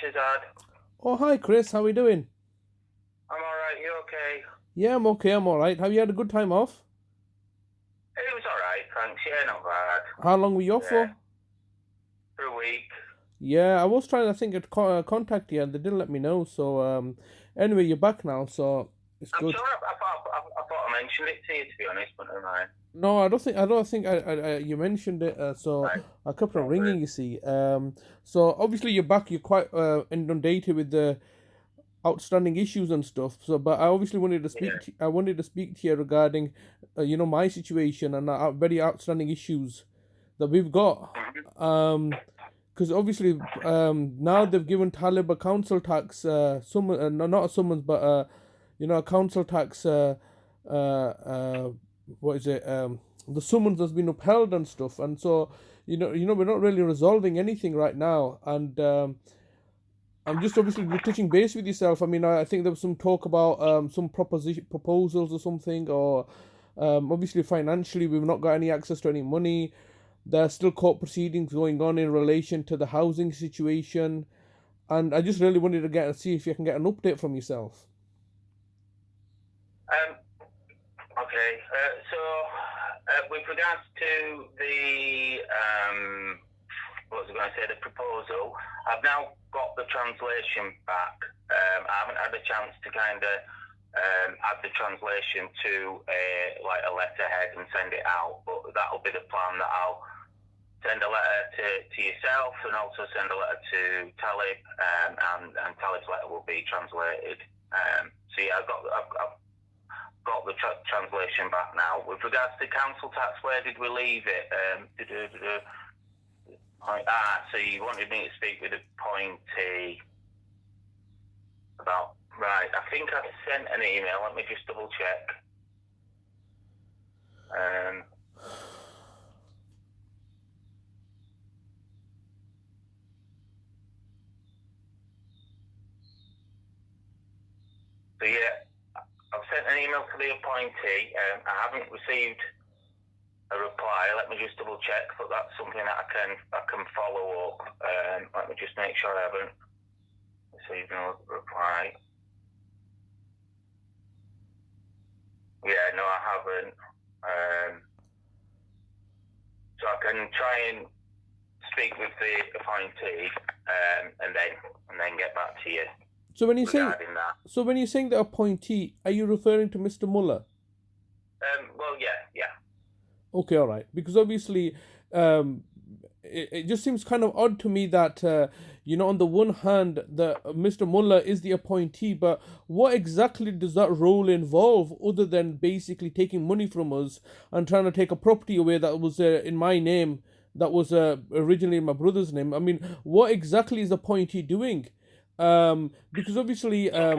Shazad. Oh, hi, Chris. How are we doing? I'm alright, you okay? Yeah, I'm okay. I'm all right. Have you had a good time off? It was alright, thanks. Yeah, not bad. How long were you off for? For a week. Yeah, I was trying, I think, to contact you, and they didn't let me know. So, anyway, you're back now, so it's I'm good. sure I thought I mentioned it to you, to be honest, but never mind. No, I don't think you mentioned it. So Right. I kept on Not ringing. good. You see. So obviously you're back. You're quite inundated with the outstanding issues and stuff. So, but I obviously wanted to Yeah. I wanted to speak to you regarding, my situation and very outstanding issues that we've got. Mm-hmm. Because obviously, now they've given Talib a council tax summon, no, not a summons, but a council tax. What is it? The summons has been upheld and stuff, and so we're not really resolving anything right now, and I'm just obviously touching base with yourself. I mean, I think there was some talk about some proposals or something, or obviously financially we've not got any access to any money. There's still court proceedings going on in relation to the housing situation, and I just really wanted to see if you can get an update from yourself. Okay. With regards to the what was I going to say? The proposal. I've now got the translation back. I haven't had a chance to kind of add the translation to a letterhead and send it out, but that'll be the plan. That I'll send a letter to yourself and also send a letter to Talib, and Talib's letter will be translated. So yeah, I've got the translation back now. With regards to council tax, where did we leave it? So you wanted me to speak with a appointee about, right, I think I sent an email, let me just double check. So yeah, I've sent an email to the appointee. I haven't received a reply. Let me just double check, but that's something that I can follow up. Let me just make sure I haven't received no reply. Yeah, no, I haven't. So I can try and speak with the appointee, and then get back to you. So when you saying the appointee, are you referring to Mr. Muller? Well, yeah. Okay, all right. Because obviously, it just seems kind of odd to me that on the one hand, Mr. Muller is the appointee, but what exactly does that role involve, other than basically taking money from us and trying to take a property away that was in my name, that was originally in my brother's name? I mean, what exactly is the appointee doing? Because obviously, I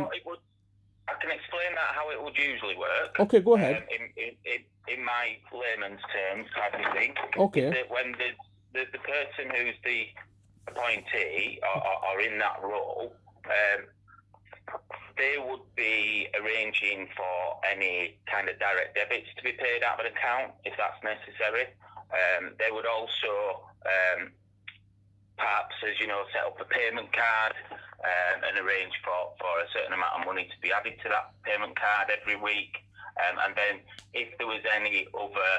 can explain that how it would usually work. Okay, go ahead. In my layman's terms, type of thing. Okay. Is that when the person who's the appointee or in that role, they would be arranging for any kind of direct debits to be paid out of an account if that's necessary. They would also perhaps, as you know, set up a payment card and arrange for a certain amount of money to be added to that payment card every week. And then if there was any other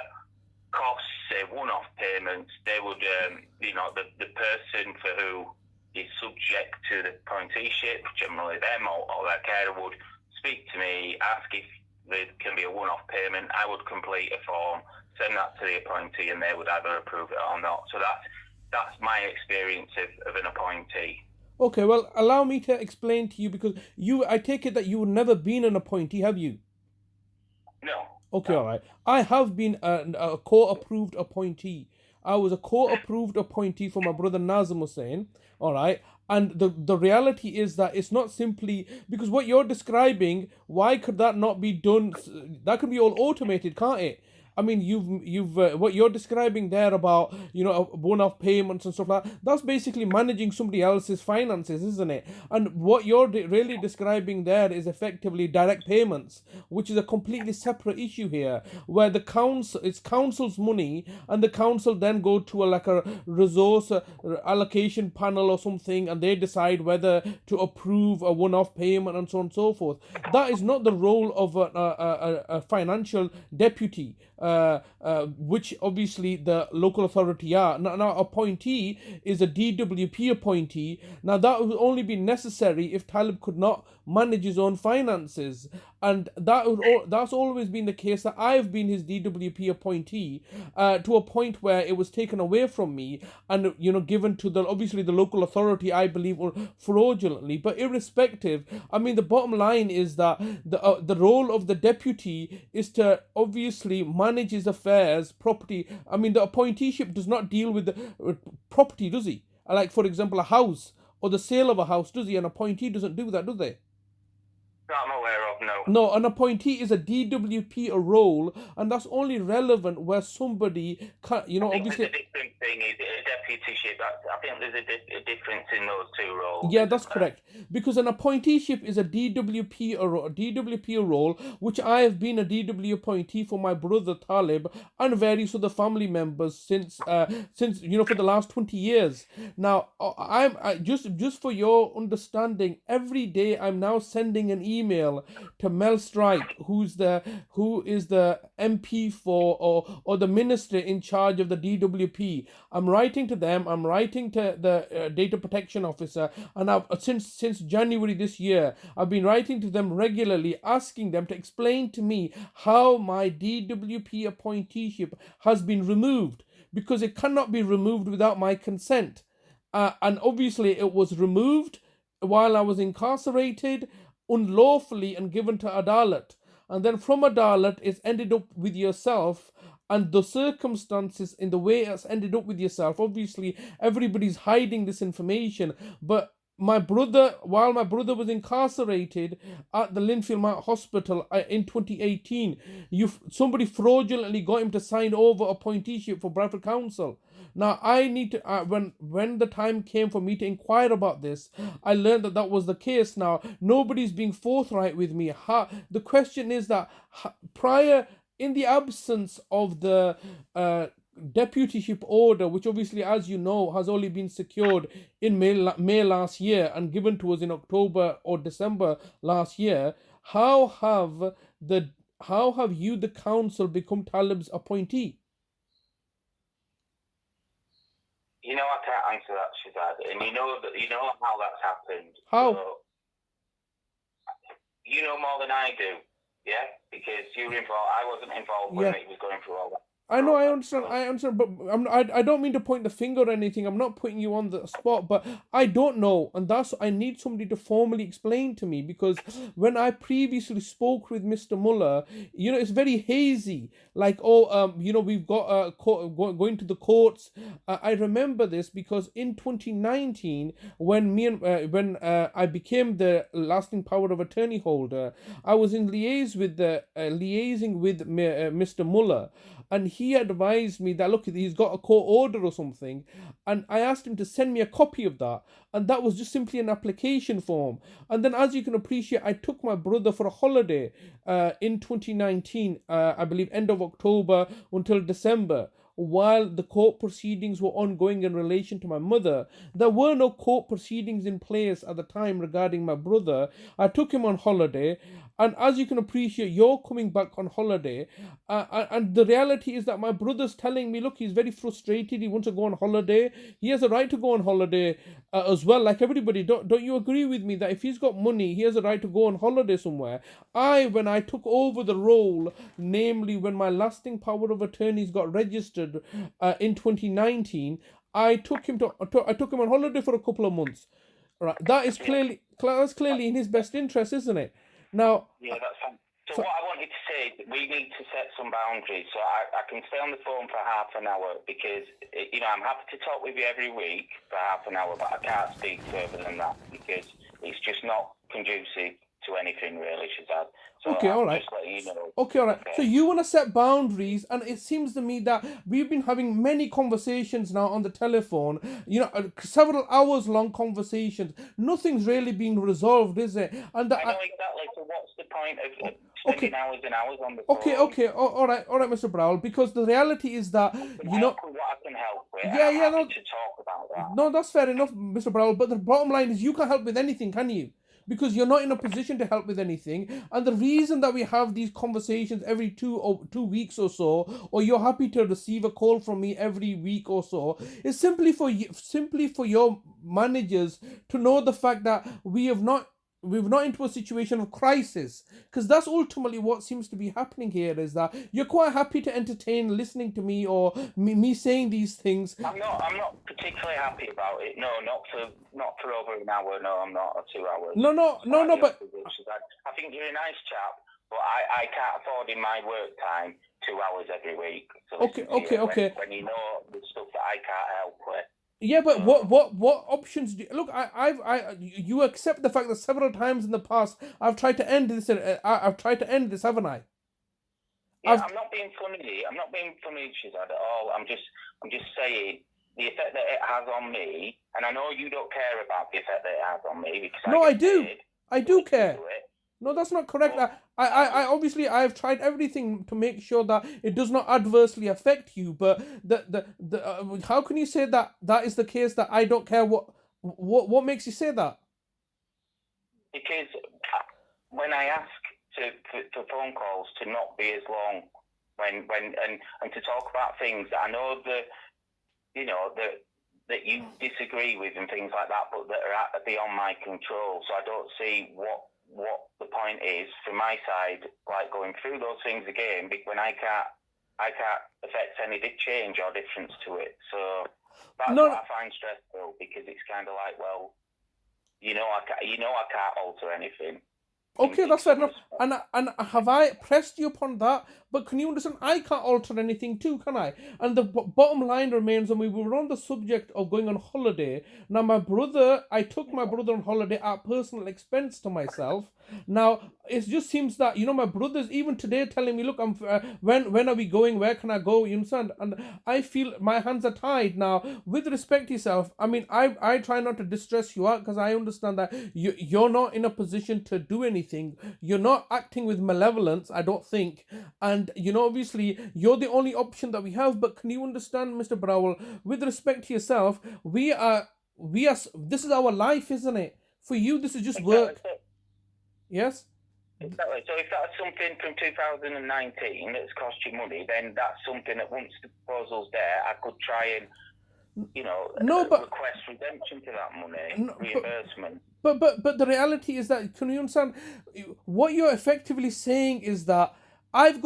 costs, say one-off payments, they would, the person for who is subject to the appointeeship, generally them or their carer, would speak to me, ask if there can be a one-off payment. I would complete a form, send that to the appointee, and they would either approve it or not. So that's my experience of an appointee. Okay, well, allow me to explain to you, because I take it that you've never been an appointee, have you? No. Okay, all right. I have been a court-approved appointee. I was a court-approved appointee for my brother Nazim Hussain, all right? And the reality is that it's not simply, because what you're describing, why could that not be done? That could be all automated, can't it? I mean, you've what you're describing there about, one-off payments and stuff like that, that's basically managing somebody else's finances, isn't it? And what you're really describing there is effectively direct payments, which is a completely separate issue here, where it's council's money, and the council then go to a resource allocation panel or something, and they decide whether to approve a one-off payment and so on and so forth. That is not the role of a financial deputy, which obviously the local authority are. Now, appointee is a DWP appointee. Now, that would only be necessary if Talib could not manage his own finances, and that's always been the case, that I've been his DWP appointee to a point where it was taken away from me and given to obviously the local authority, I believe, or fraudulently. But irrespective, I mean, the bottom line is that the role of the deputy is to obviously manage his affairs, property. I mean, the appointeeship does not deal with the property, does he? Like, for example, a house or the sale of a house, does he? An appointee doesn't do that, do they? That I'm aware of, no. No, an appointee is a DWP role, and that's only relevant where somebody can, obviously. The different thing is a deputyship. I think there's a difference in those two roles. Yeah, that's correct. Because an appointeeship is a DWP role, which I have been a DW appointee for my brother Talib and various other family members since for the last 20 years. Now, I just for your understanding, every day I'm now sending an email to Mel Strike, who is the MP for or the minister in charge of the DWP. I'm writing to them. I'm writing to the data protection officer, and I've since January this year, I've been writing to them regularly, asking them to explain to me how my DWP appointeeship has been removed, because it cannot be removed without my consent. And obviously, it was removed while I was incarcerated unlawfully and given to Adalat. And then from Adalat, it's ended up with yourself, and the circumstances in the way it's ended up with yourself. Obviously, everybody's hiding this information, but while my brother was incarcerated at the Linfield Mount Hospital in 2018, somebody fraudulently got him to sign over appointeeship for Bradford Council. Now, I need to, when the time came for me to inquire about this, I learned that was the case. Now, nobody's being forthright with me. The question is that prior, in the absence of the deputyship order, which obviously, as you know, has only been secured in May last year and given to us in October or December last year, how have you, the council, become Talib's appointee? You know, I can't answer that, Shazad, and you know how that's happened. How? So, you know more than I do, yeah, because you were involved. I wasn't involved when it was going through all that. I know, I understand, but I don't mean to point the finger or anything. I'm not putting you on the spot, but I don't know, and I need somebody to formally explain to me, because when I previously spoke with Mr. Muller, it's very hazy, like, we've got going to the courts. I remember this because in 2019, when I became the lasting power of attorney holder, I was in liaising with Mr. Muller. And he advised me that, look, he's got a court order or something. And I asked him to send me a copy of that. And that was just simply an application form. And then, as you can appreciate, I took my brother for a holiday in 2019, I believe end of October until December. While the court proceedings were ongoing in relation to my mother, there were no court proceedings in place at the time regarding my brother. I took him on holiday, and as you can appreciate, you're coming back on holiday, and the reality is that my brother's telling me, look, he's very frustrated, he wants to go on holiday. He has a right to go on holiday as well, like everybody. Don't you agree with me that if he's got money, he has a right to go on holiday somewhere? When I took over the role, namely when my lasting power of attorneys got registered in 2019, I took him on holiday for a couple of months. Right, that's clearly in his best interest, isn't it? Now, yeah, that's fine. So what I wanted to say is we need to set some boundaries. So I can stay on the phone for half an hour because I'm happy to talk with you every week for half an hour, but I can't speak further than that because it's just not conducive to anything really, Shazad. So Okay, I'm all right. just letting you know. Okay, all right. Okay. So you want to set boundaries, and it seems to me that we've been having many conversations now on the telephone. Several hours long conversations. Nothing's really being resolved, is it? And I know exactly. So what's the point of spending hours and hours on the phone? Okay. All right, Mr. Browell. Because the reality is that help with what I can help with. Yeah, and I'm yeah, happy to talk about that. No, that's fair enough, Mr. Browell. But the bottom line is you can't help with anything, can you? Because you're not in a position to help with anything. And the reason that we have these conversations every 2 weeks or so, or you're happy to receive a call from me every week or so, is simply for your managers to know the fact that we're not into a situation of crisis, because that's ultimately what seems to be happening here, is that you're quite happy to entertain listening to me or me saying these things. I'm not particularly happy about it. No, not for over an hour. No, I'm not, or 2 hours. No, but I think you're a nice chap, but I can't afford in my work time 2 hours every week. So okay. When you know the stuff that I can't help with. Yeah, but what options do look? You accept the fact that several times in the past I've tried to end this. I've tried to end this, haven't I? Yeah, I'm not being funny. I'm not being funny, Shazad, at all. I'm just saying the effect that it has on me, and I know you don't care about the effect that it has on me because I do care. No, that's not correct. I obviously I've tried everything to make sure that it does not adversely affect you. But how can you say that is the case, that I don't care? What makes you say that? Because when I ask for phone calls to not be as long, and to talk about things that I know that you disagree with and things like that, but that are beyond my control. So I don't see what the point is from my side, like going through those things again, when I can't affect any change or difference to it. So that's what I find stressful, because it's kind of like, well, I can't alter anything. Okay, that's fair enough. And have I pressed you upon that? But can you understand, I can't alter anything too, can I? And the bottom line remains, and we were on the subject of going on holiday. Now, I took my brother on holiday at personal expense to myself. Now, it just seems that, my brother's even today telling me, look, when are we going? Where can I go? You understand? And I feel my hands are tied. Now, with respect to yourself, I mean, I try not to distress you out, because I understand that you're not in a position to do anything. You're not acting with malevolence, I don't think. And, obviously, you're the only option that we have. But can you understand, Mr. Browell, with respect to yourself, this is our life, isn't it? For you, this is just work. Yes? Exactly. So if that's something from 2019 that's cost you money, then that's something that once the proposal's there, I could try and, request redemption to that money, reimbursement. But the reality is that, can you understand, what you're effectively saying is that I've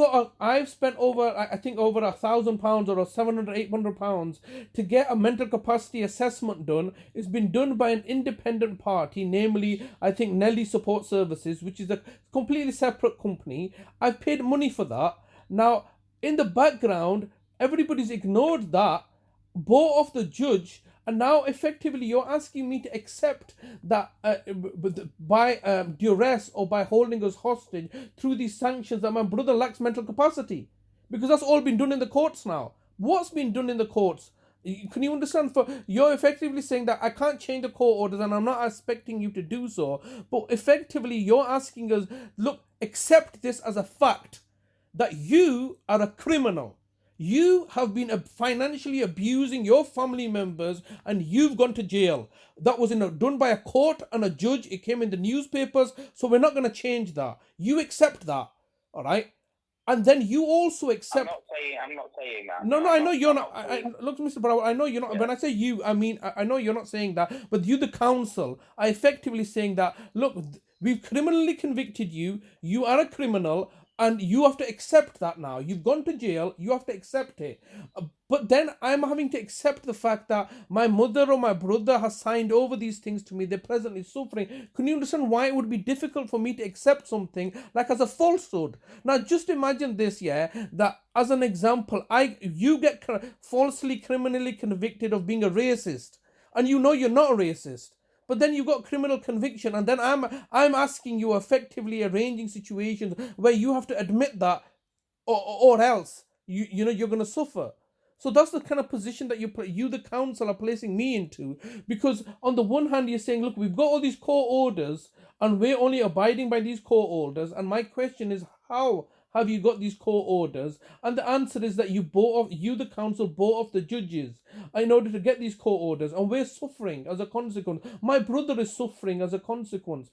spent over £1,000 or £700-800 to get a mental capacity assessment done. It's been done by an independent party, namely, I think, Nelly Support Services, which is a completely separate company. I've paid money for that. Now, in the background, everybody's ignored that, bought off the judge, and now effectively you're asking me to accept that by duress or by holding us hostage through these sanctions, that my brother lacks mental capacity, because that's all been done in the courts now. What's been done in the courts? Can you understand? You're effectively saying that I can't change the court orders, and I'm not expecting you to do so, but effectively you're asking us, look, accept this as a fact, that you are a criminal. You have been financially abusing your family members, and you've gone to jail. That was done by a court and a judge. It came in the newspapers, so we're not going to change that. You accept that, all right? And then you also accept. I'm not saying that. No, I know you're not. Look, Mr. Browell, I know you're not. Yeah. When I say you, I mean I know you're not saying that, but you, the council, are effectively saying that. Look, we've criminally convicted you. You are a criminal. And you have to accept that now. You've gone to jail. You have to accept it. But then I'm having to accept the fact that my mother or my brother has signed over these things to me. They're presently suffering. Can you understand why it would be difficult for me to accept something like as a falsehood? Now, just imagine this, that as an example, you get falsely criminally convicted of being a racist. And you're not a racist. but then you've got criminal conviction, and then I'm asking you, effectively arranging situations where you have to admit that, or else you're going to suffer. So that's the kind of position that you the council are placing me into, because on the one hand you're saying, look, we've got all these court orders and we're only abiding by these court orders, and my question is, how have you got these court orders? And the answer is that you the council bought off the judges in order to get these court orders, and we're suffering as a consequence. My brother is suffering as a consequence.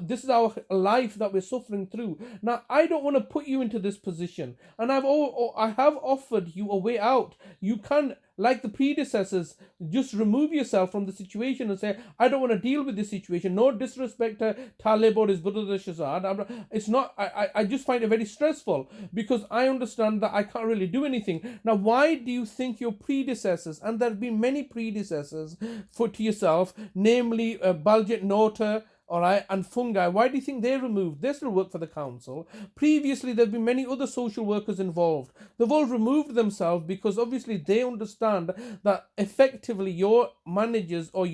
This is our life that we're suffering through. Now, I don't want to put you into this position, and I have offered you a way out. You can, like the predecessors, just remove yourself from the situation and say, I don't want to deal with this situation. No disrespect to Talib or his brother Shazad. It's not. I just find it very stressful, because I understand that I can't really do anything. Now, why do you think your predecessors, and there have been many predecessors to yourself, namely Baljet Nota, all right, and Fungi, why do you think they removed? They still work for the council. Previously, there have been many other social workers involved. They've all removed themselves because obviously they understand that effectively your managers, or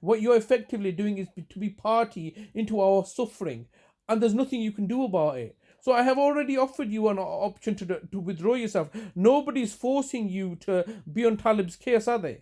what you're effectively doing is to be party into our suffering, and there's nothing you can do about it. So I have already offered you an option to withdraw yourself. Nobody's forcing you to be on Talib's case, are they?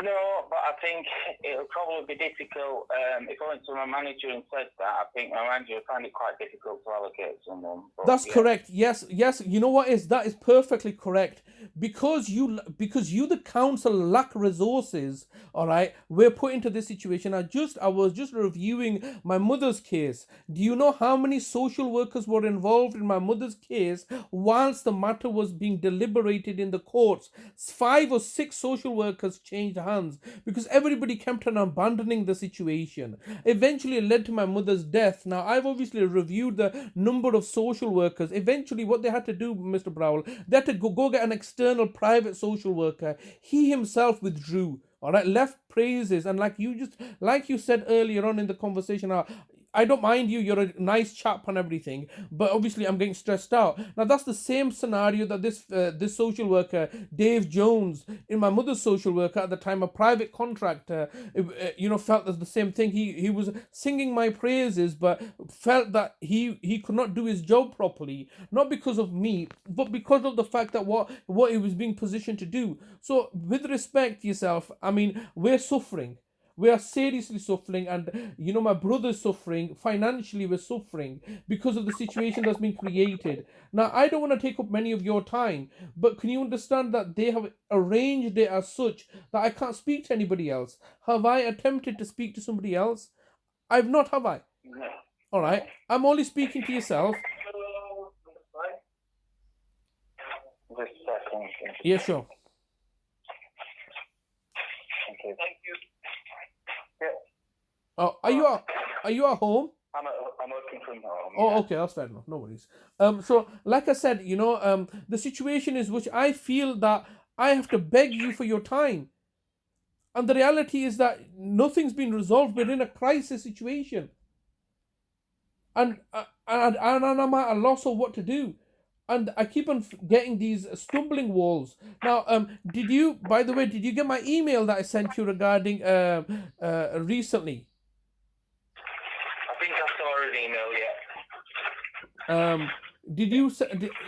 No, but I think it'll probably be difficult. If I went to my manager and said that, I think my manager would find it quite difficult to allocate someone. That's correct. Yes. You know what is? That is perfectly correct. Because you the council lack resources, all right, we're put into this situation. I was just reviewing my mother's case. Do you know how many social workers were involved in my mother's case whilst the matter was being deliberated in the courts? 5 or 6 social workers changed hands because everybody kept on abandoning the situation. Eventually it led to my mother's death. Now, I've obviously reviewed the number of social workers. Eventually what they had to do, Mr. Browell, they had to go get an external private social worker. He himself withdrew, all right, left praises, and like you said earlier on in the conversation, I don't mind you, you're a nice chap and everything, but obviously I'm getting stressed out. Now, that's the same scenario that this social worker, Dave Jones, in my mother's social worker at the time, a private contractor, felt that the same thing. He was singing my praises, but felt that he could not do his job properly, not because of me, but because of the fact that what he was being positioned to do. So, with respect to yourself, I mean, we're suffering. We are seriously suffering, and my brother's suffering. Financially, we're suffering because of the situation that's been created. Now, I don't want to take up many of your time, but can you understand that they have arranged it as such that I can't speak to anybody else? Have I attempted to speak to somebody else? I've not, have I? No. All right. I'm only speaking to yourself. Just a second. Yeah, sure. Okay. Thank you. Oh, are you at home? I'm working from home. Oh, yeah. okay, that's fair enough. No worries. So like I said, the situation is which I feel that I have to beg you for your time, and the reality is that nothing's been resolved. We're in a crisis situation, and I'm at a loss of what to do. And I keep on getting these stumbling walls. Now, did you get my email that I sent you regarding recently? I think I saw an email,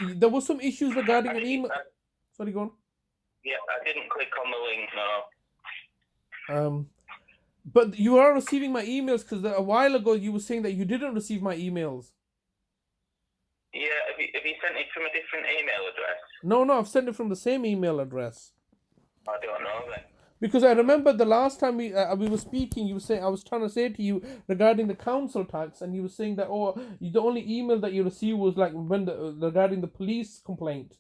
yeah. There was some issues regarding an email. Sorry, go on. Yeah, I didn't click on the link, no. But you are receiving my emails, because a while ago you were saying that you didn't receive my emails. Yeah, have you sent it from a different email address? No, I've sent it from the same email address. I don't know then. Because I remember the last time we were speaking, you were saying, I was trying to say to you regarding the council tax, and you were saying that the only email that you received was like regarding the police complaint.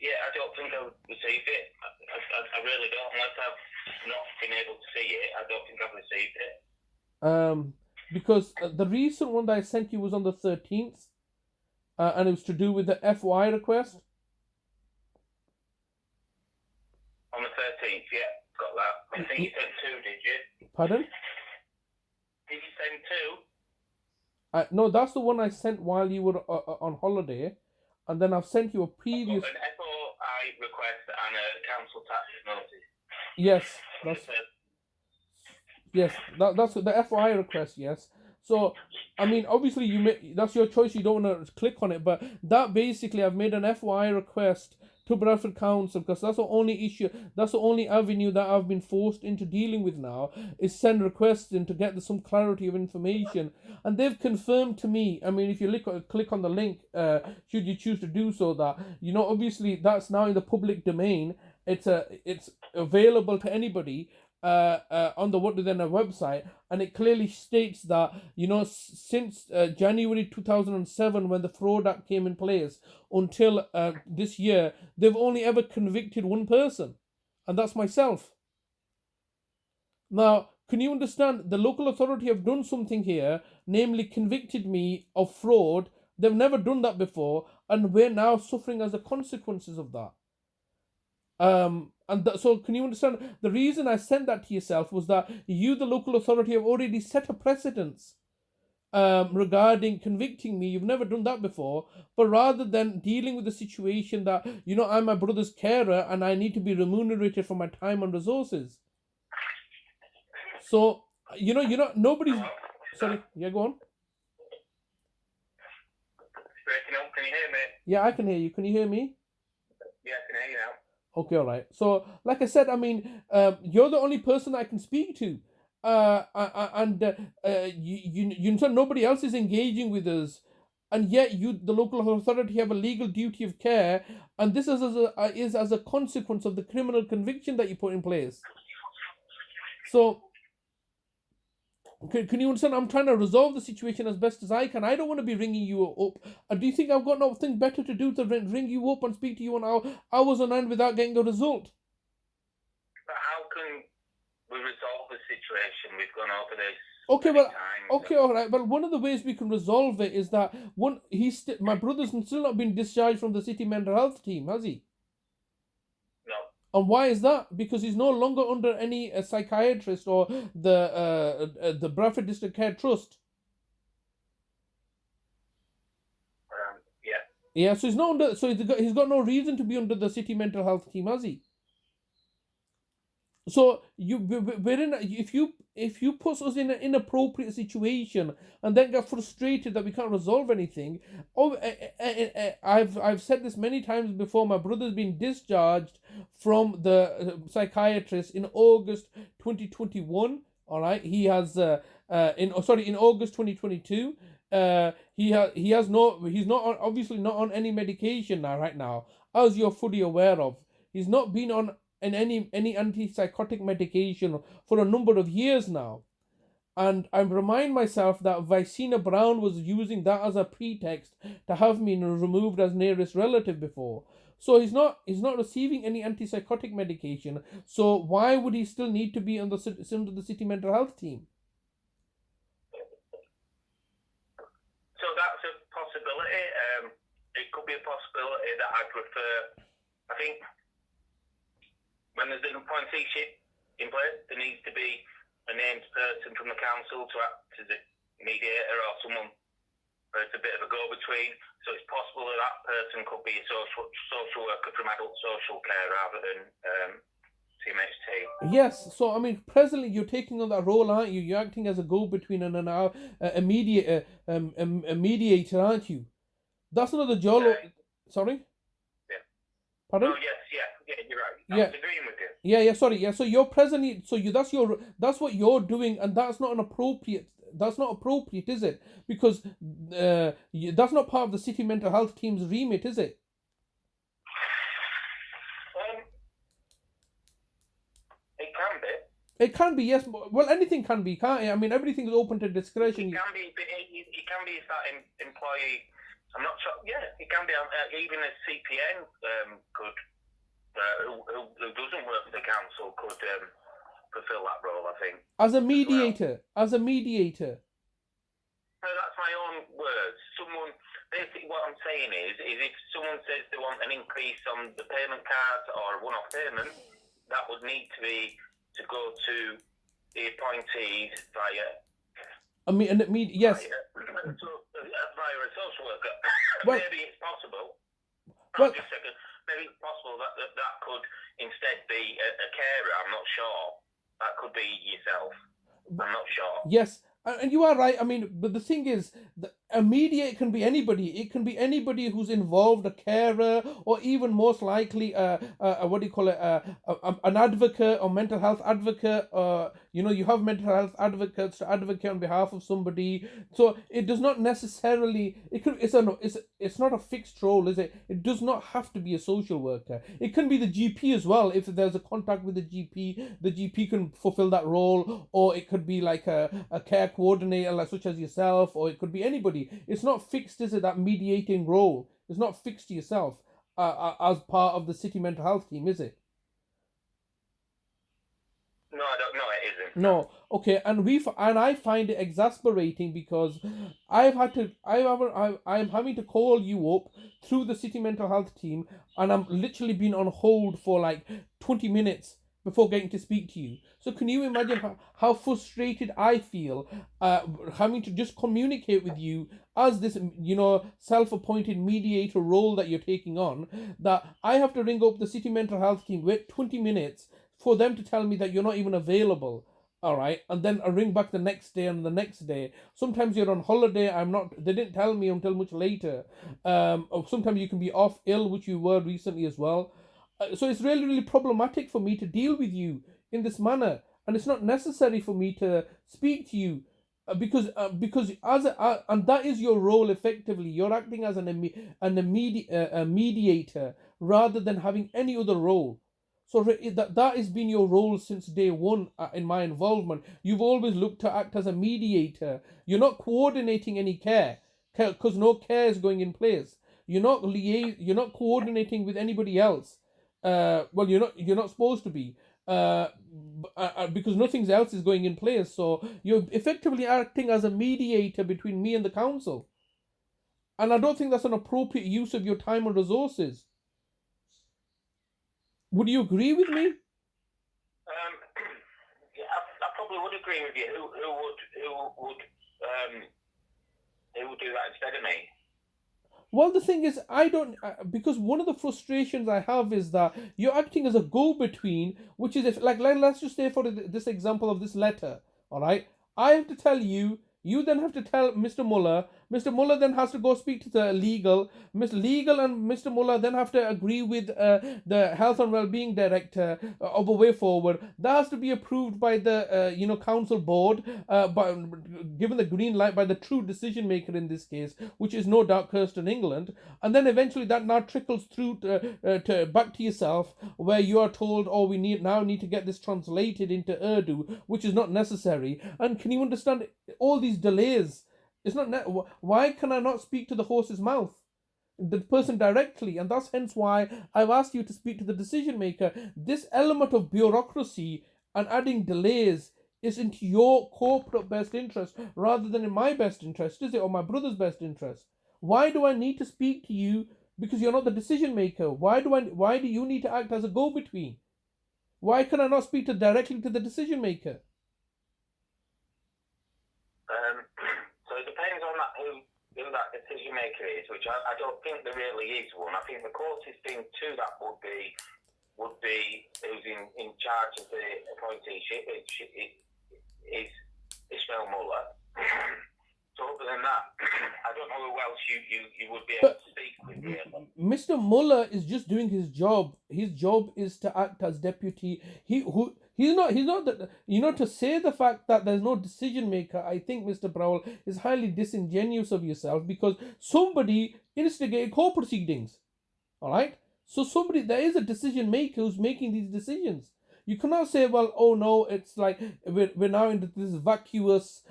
Yeah, I don't think I've received it. I really don't, unless I've not been able to see it. I don't think I've received it. Because the recent one that I sent you was on the 13th, and it was to do with the FY request. On the 13th, yeah, got that. I think you sent 2, did you? Pardon? Did you send 2? No, that's the one I sent while you were on holiday, and then I've sent you a previous... An FOI request and a council Yes, that's the FYI request. Yes. So I mean, obviously that's your choice. You don't want to click on it, but that basically I've made an FYI request to Bradford Council because that's the only issue. That's the only avenue that I've been forced into dealing with now is send requests in to get some clarity of information, and they've confirmed to me. I mean, if you click on the link, should you choose to do so, that obviously that's now in the public domain. It's available to anybody on the a website, and it clearly states that since January 2007, when the Fraud Act came in place, until this year, they've only ever convicted one person, and that's myself. Now, can you understand? The local authority have done something here, namely convicted me of fraud. They've never done that before, and we're now suffering as the consequences of that. So can you understand? The reason I sent that to yourself was that you, the local authority, have already set a precedence regarding convicting me. You've never done that before, but rather than dealing with the situation that I'm my brother's carer and I need to be remunerated for my time and resources. So nobody's. Sorry, yeah, go on. Breaking up. Can you hear me? Yeah, I can hear you. Can you hear me? Yeah, I can hear you now. Okay, all right. So, like I said, I mean, you're the only person I can speak to, nobody else is engaging with us, and yet you, the local authority, have a legal duty of care, and this is as a consequence of the criminal conviction that you put in place. So, can you understand? I'm trying to resolve the situation as best as I can. I don't want to be ringing you up. Do you think I've got nothing better to do to ring you up and speak to you on hours on end without getting a result? But how can we resolve the situation? We've gone over this. Okay, well, okay, all right. Well, one of the ways we can resolve it is that my brother's still not been discharged from the city mental health team, has he? No. And why is that? Because he's no longer under any psychiatrist or the Bradford District Care Trust. Yeah. Yeah. So he's not under. So he's got no reason to be under the city mental health team, has he? So if you put us in an inappropriate situation and then get frustrated that we can't resolve anything. I've said this many times before. My brother's been discharged from the psychiatrist in August 2021. All right, he has in August 2022. He's not obviously not on any medication now right now, as you're fully aware of. He's not been on any antipsychotic medication for a number of years now. And I remind myself that Vicina Brown was using that as a pretext to have me removed as nearest relative before. So he's not receiving any antipsychotic medication. So why would he still need to be under the city mental health team? So that's a possibility. It could be a possibility that I prefer. I think when there's an appointeeship in place, there needs to be a named person from the council to act as a mediator or someone. It's a bit of a go-between. So it's possible that person could be a social worker from adult social care rather than CMHT. Yes. So I mean, presently you're taking on that role, aren't you? You're acting as a go-between and a mediator, aren't you? That's not the job. Sorry. Yeah. Pardon? Oh yes, yeah, you're right. I was agreeing with you. Yeah, sorry, yeah. So you're presently, that's what you're doing, and that's not appropriate, is it? Because that's not part of the city mental health team's remit, is it? It can be. It can be, yes. Well, anything can be, can't it? I mean, everything is open to discretion. It can be, but it can be if that employee. I'm not sure. Yeah, it can be. Even a CPN could. Who doesn't work for the council could fulfil that role, I think. As a mediator. No, that's my own words. Basically what I'm saying is if someone says they want an increase on the payment cards or a one-off payment, that would need to go to the appointees via. Yes. Via a social worker. Well, maybe it's possible. Well, Just a second. Maybe it's possible that could instead be a carer. I'm not sure. That could be yourself. I'm not sure. Yes, and you are right. I mean, but the thing is, a mediator can be anybody. It can be anybody who's involved, a carer, or even most likely, what do you call it, an advocate or mental health advocate. You have mental health advocates to advocate on behalf of somebody. So it does not necessarily. It's not a fixed role, is it? It does not have to be a social worker. It can be the GP as well. If there's a contact with the GP can fulfill that role, or it could be like a care coordinator, like such as yourself, or it could be anybody. It's not fixed, is it? That mediating role. It's not fixed to yourself as part of the city mental health team, is it? No, I don't. No, it isn't. No. Okay, and I find it exasperating because I'm having to call you up through the city mental health team, and I'm literally been on hold for like 20 minutes before getting to speak to you. So can you imagine how frustrated I feel having to just communicate with you as this, self-appointed mediator role that you're taking on, that I have to ring up the city mental health team, wait 20 minutes for them to tell me that you're not even available. All right, and then I ring back the next day and the next day. Sometimes you're on holiday. They didn't tell me until much later. Or sometimes you can be off ill, which you were recently as well. So it's really, really problematic for me to deal with you in this manner, and it's not necessary for me to speak to you because and that is your role effectively. You're acting as a mediator rather than having any other role. So that has been your role since day one in my involvement. You've always looked to act as a mediator. You're not coordinating any care because no care is going in place. You're not coordinating with anybody else. Well, you're not supposed to be, because nothing else is going in place. So you're effectively acting as a mediator between me and the council, and I don't think that's an appropriate use of your time and resources. Would you agree with me? Yeah, I probably would agree with you. Who would do that instead of me? Well, the thing is, I don't, because one of the frustrations I have is that you're acting as a go-between, which is, if let's just say for this example of this letter, all right? I have to tell you, you then have to tell Mr. Muller. Mr. Muller then has to go speak to the legal. Mr. Legal and Mr. Muller then have to agree with the health and well-being director of a way forward. That has to be approved by the council board, given the green light by the true decision maker in this case, which is no doubt Kirsten England. And then eventually that now trickles through to back to yourself, where you are told, oh, we need to get this translated into Urdu, which is not necessary. And can you understand all these delays? It's not. Why can I not speak to the horse's mouth, the person directly? And that's hence why I've asked you to speak to the decision maker. This element of bureaucracy and adding delays is into your corporate best interest rather than in my best interest, is it, or my brother's best interest? Why do I need to speak to you? Because you're not the decision maker. Why do you need to act as a go-between? Why can I not speak directly to the decision maker? So it depends on who that decision maker is, which I don't think there really is one. I think the closest thing to that would be who's in charge of the appointee is Ishmael Muller. So other than that, I don't know who else you would be able to speak with really. Mr. Muller is just doing his job. His job is to act as deputy. He's not to say the fact that there's no decision maker. I think, Mr. Browell, is highly disingenuous of yourself, because somebody instigated court proceedings. All right? So there is a decision maker who's making these decisions. You cannot say, well, oh no, it's like we're now into this vacuous,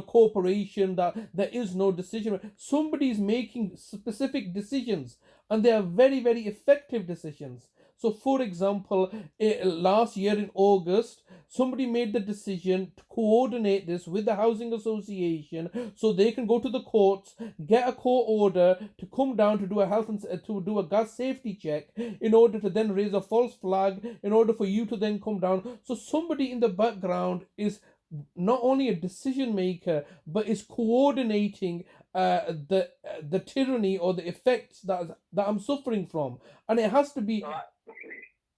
corporation that there is no decision. Somebody's making specific decisions, and they are very, very effective decisions. So, for example, last year in August, somebody made the decision to coordinate this with the housing association so they can go to the courts, get a court order to come down to do a gas safety check, in order to then raise a false flag, in order for you to then come down. So somebody in the background is not only a decision maker, but is coordinating the tyranny or the effects that I'm suffering from, and it has to be.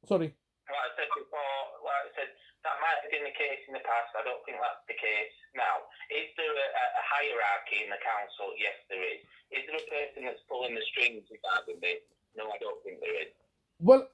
Sorry. Like I said before, like I said, that might have been the case in the past. I don't think that's the case now. Is there a hierarchy in the council? Yes, there is. Is there a person that's pulling the strings regarding this? No, I don't think there is. Well,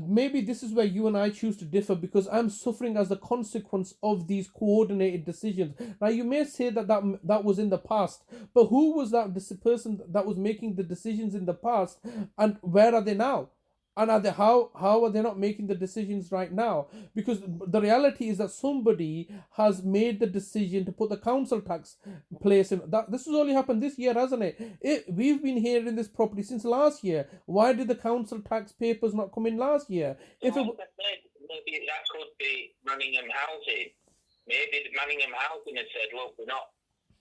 maybe this is where you and I choose to differ, because I'm suffering as a consequence of these coordinated decisions. Now, you may say that was in the past, but who was this person that was making the decisions in the past, and where are they now? And how are they not making the decisions right now? Because the reality is that somebody has made the decision to put the council tax place in. That this has only happened this year, hasn't it? We've been here in this property since last year. Why did the council tax papers not come in last year? Maybe that could be Manningham Housing. Maybe Manningham Housing has said, look, we're not.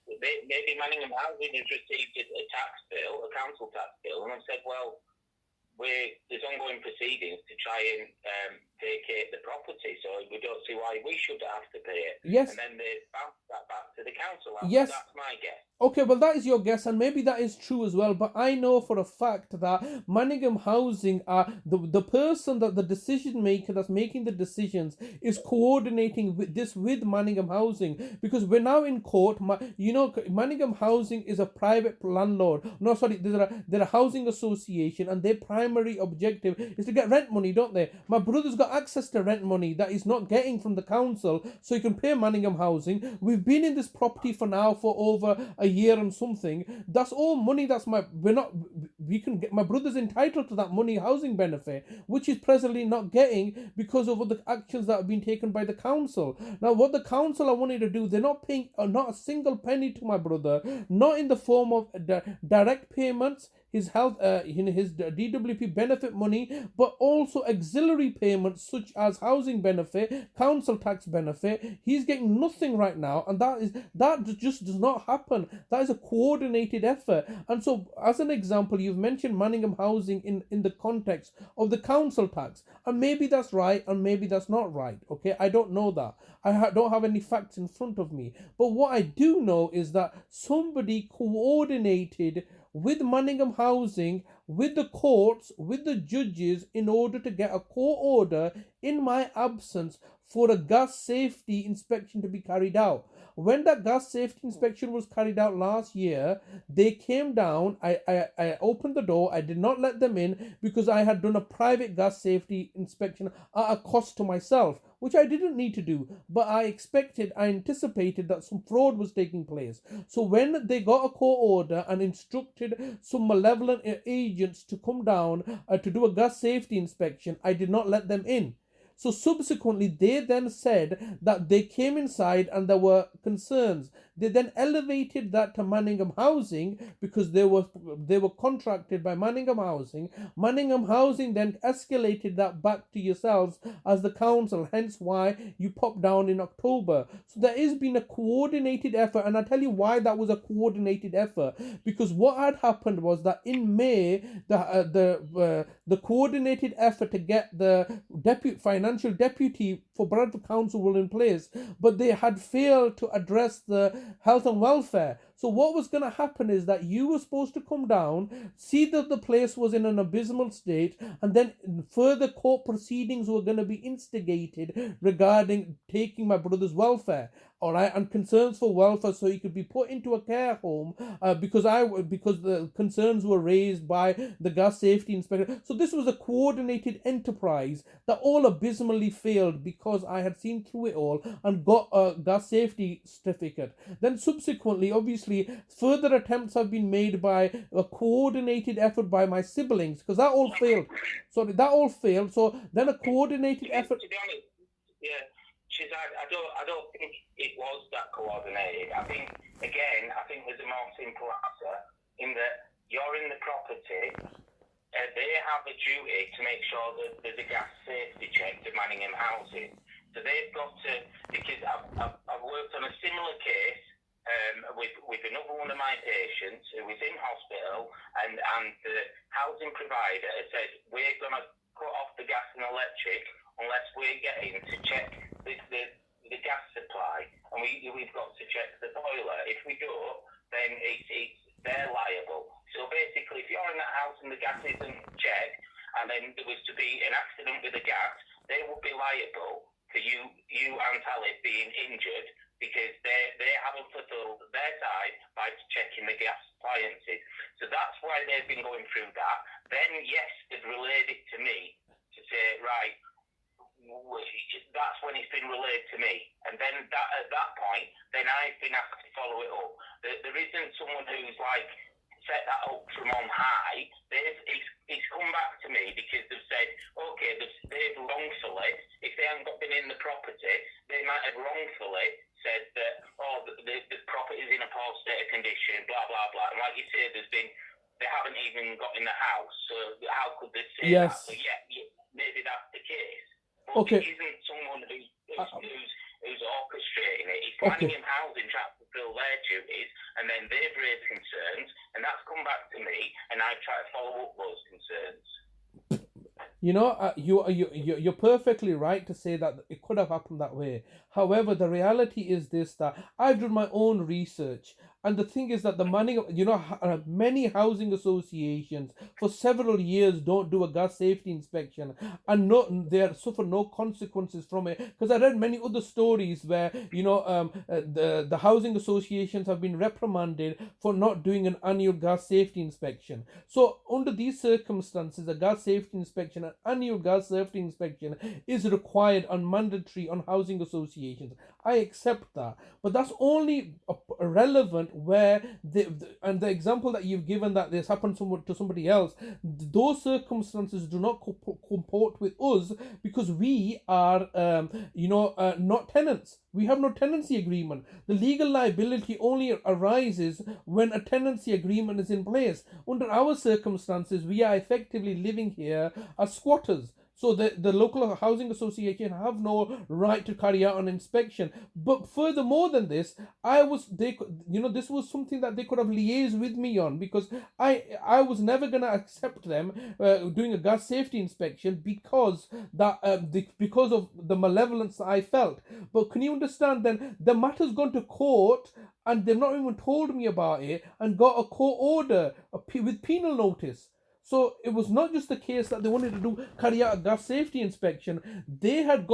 Maybe Manningham Housing has received a tax bill, a council tax bill, and have said, well, there's ongoing proceedings to try and vacate the property, so we don't see why we should have to pay it. Yes. And then they bounce that back to the council. Yes. That's my guess. Okay, well, that is your guess, and maybe that is true as well, but I know for a fact that Manningham Housing are the person, that the decision maker that's making the decisions is coordinating with Manningham Housing, because we're now in court. Manningham Housing is a private landlord. No, sorry, they're a housing association, and their primary objective is to get rent money, don't they? My brother's got access to rent money that he's not getting from the council, so he can pay Manningham Housing. We've been in this property for over a year and something. That's all money. My brother's entitled to that money housing benefit, which he's presently not getting because of the actions that have been taken by the council. Now, what the council are wanting to do, they're not paying not a single penny to my brother, not in the form of direct payments, his health, his DWP benefit money, but also auxiliary payments such as housing benefit, council tax benefit. He's getting nothing right now, and that just does not happen. That is a coordinated effort. And so, as an example, you've mentioned Manningham Housing in the context of the council tax, and maybe that's right, and maybe that's not right. Okay, I don't know that. I don't have any facts in front of me. But what I do know is that somebody coordinated with Manningham Housing, with the courts, with the judges, in order to get a court order in my absence for a gas safety inspection to be carried out. When that gas safety inspection was carried out last year, they came down. I opened the door. I did not let them in because I had done a private gas safety inspection at a cost to myself, which I didn't need to do, but I anticipated that some fraud was taking place. So when they got a court order and instructed some malevolent agents to come down to do a gas safety inspection, I did not let them in. So subsequently, they then said that they came inside and there were concerns. They then elevated that to Manningham Housing because they were contracted by Manningham Housing. Manningham Housing then escalated that back to yourselves as the council, hence why you popped down in October. So there has been a coordinated effort, and I'll tell you why that was a coordinated effort. Because what had happened was that in May, the coordinated effort to get the financial deputy for Bradford Council were in place, but they had failed to address the health and welfare. So what was going to happen is that you were supposed to come down, see that the place was in an abysmal state, and then further court proceedings were going to be instigated regarding taking my brother's welfare, all right, and concerns for welfare, so he could be put into a care home because the concerns were raised by the gas safety inspector. So this was a coordinated enterprise that all abysmally failed because I had seen through it all and got a gas safety certificate. Then subsequently, obviously, further attempts have been made by a coordinated effort by my siblings, because that all failed. So then a coordinated effort. To be honest, yeah, I don't think it was that coordinated. I think there's a more simple answer in that you're in the property. They have a duty to make sure that there's a gas safety check to Manningham Housing. So they've got to, because I've worked on a similar case with another one of my patients who was in hospital, and the housing provider said, we're going to cut off the gas and electric unless we're getting to check the gas supply, and we've got to check the boiler. If we don't, then they're liable. So basically, if you're in that house and the gas isn't checked, and then there was to be an accident with the gas, they would be liable for you and Talib being injured because they haven't fulfilled their side by checking the gas appliances. So that's why they've been going through that. Then, yes, they've relayed it to me to say, right, that's when it's been relayed to me. And then at that point, then I've been asked to follow it up. There isn't someone who's like set that up from on high. It's come back to me because they've said, okay, they've wrongfully, if they haven't been in the property, they might have wrongfully said that, the property is in a poor state of condition, blah, blah, blah. And like you say, they haven't even got in the house. So how could they say that? So yeah, maybe that's the case. But it isn't someone who's orchestrating it. It's Manningham Housing trying to fulfill their duties, and then they've raised concerns, and that's come back to me, and I've tried to follow up those concerns. You're perfectly right to say that it could have happened that way. However, the reality is this, that I've done my own research, and the thing is that many housing associations for several years don't do a gas safety inspection, and they suffer no consequences from it. Because I read many other stories where the housing associations have been reprimanded for not doing an annual gas safety inspection. So under these circumstances, a gas safety inspection, an annual gas safety inspection, is required and mandatory on housing associations. I accept that, but that's only relevant where and the example that you've given, that this happened to somebody else, those circumstances do not comport with us, because we are not tenants. We have no tenancy agreement. The legal liability only arises when a tenancy agreement is in place. Under our circumstances, we are effectively living here as squatters. So the local housing association have no right to carry out an inspection. But furthermore than this, this was something that they could have liaised with me on, because I was never gonna accept them doing a gas safety inspection because of the malevolence that I felt. But can you understand then the matter's gone to court, and they've not even told me about it, and got a court order with penal notice. So it was not just the case that they wanted to carry out a gas safety inspection. They had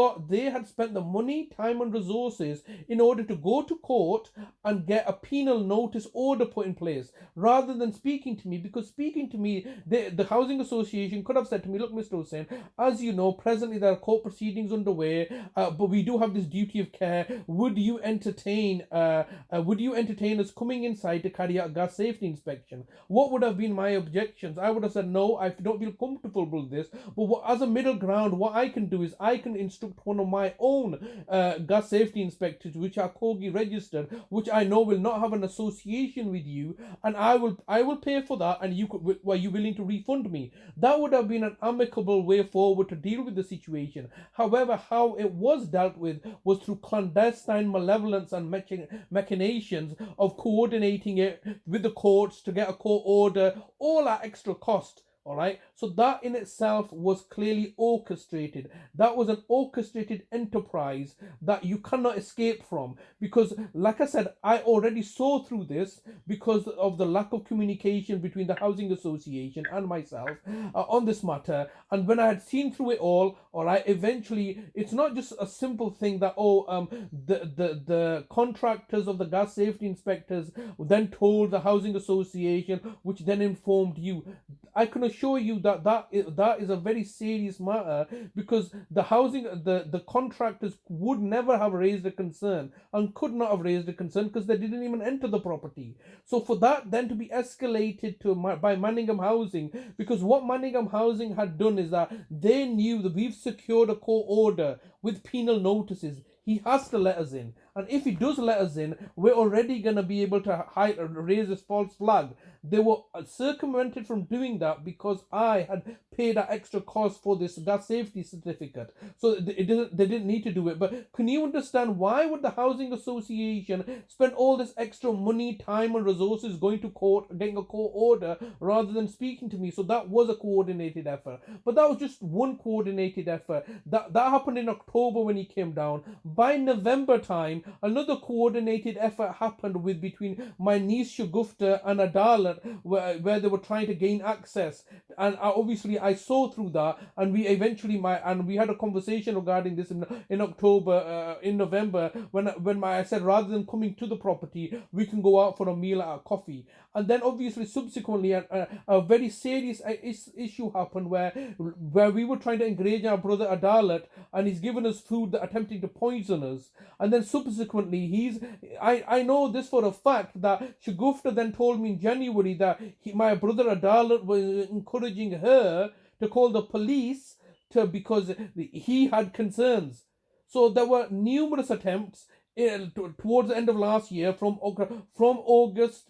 spent the money, time and resources in order to go to court and get a penal notice order put in place, rather than speaking to me. Because speaking to me, the housing association could have said to me, look, Mr. Hussain, as you know, presently there are court proceedings underway, but we do have this duty of care. Would you entertain us coming inside to carry out a gas safety inspection? What would have been my objections? I would have said, no, I don't feel comfortable with this. But as a middle ground, what I can do is I can instruct one of my own gas safety inspectors, which are Kogi registered, which I know will not have an association with you, and I will pay for that, and were you willing to refund me? That would have been an amicable way forward to deal with the situation. However, how it was dealt with was through clandestine malevolence and machinations of coordinating it with the courts to get a court order, all at extra cost. All right, so that in itself was clearly orchestrated. That was an orchestrated enterprise that you cannot escape from, because, like I said, I already saw through this because of the lack of communication between the housing association and myself on this matter. And when I had seen through it all right, eventually it's not just a simple thing that the contractors of the gas safety inspectors then told the housing association, which then informed you. I can assure you that is a very serious matter, because the contractors would never have raised a concern, and could not have raised a concern, because they didn't even enter the property. So for that then to be escalated by Manningham Housing, because what Manningham Housing had done is that they knew that we've secured a court order with penal notices. He has to let us in, and if he does let us in, we're already going to be able to raise this false flag. They were circumvented from doing that because I had paid that extra cost for this gas safety certificate. So they didn't need to do it. But can you understand why would the housing association spend all this extra money, time and resources going to court, getting a court order, rather than speaking to me? So that was a coordinated effort. But that was just one coordinated effort. That happened in October when he came down. By November time, another coordinated effort happened with between my niece Shagufta and Adalat, where they were trying to gain access, and obviously I saw through that, and we eventually we had a conversation regarding this in October, in November, when I said rather than coming to the property, we can go out for a meal at a coffee. And then obviously subsequently a very serious issue happened where we were trying to engage our brother Adalat, and he's given us food that attempting to poison us. And then subsequently I know this for a fact that Shagufta then told me in January that my brother Adalat was encouraging her to call the police because he had concerns. So there were numerous attempts towards the end of last year, from August,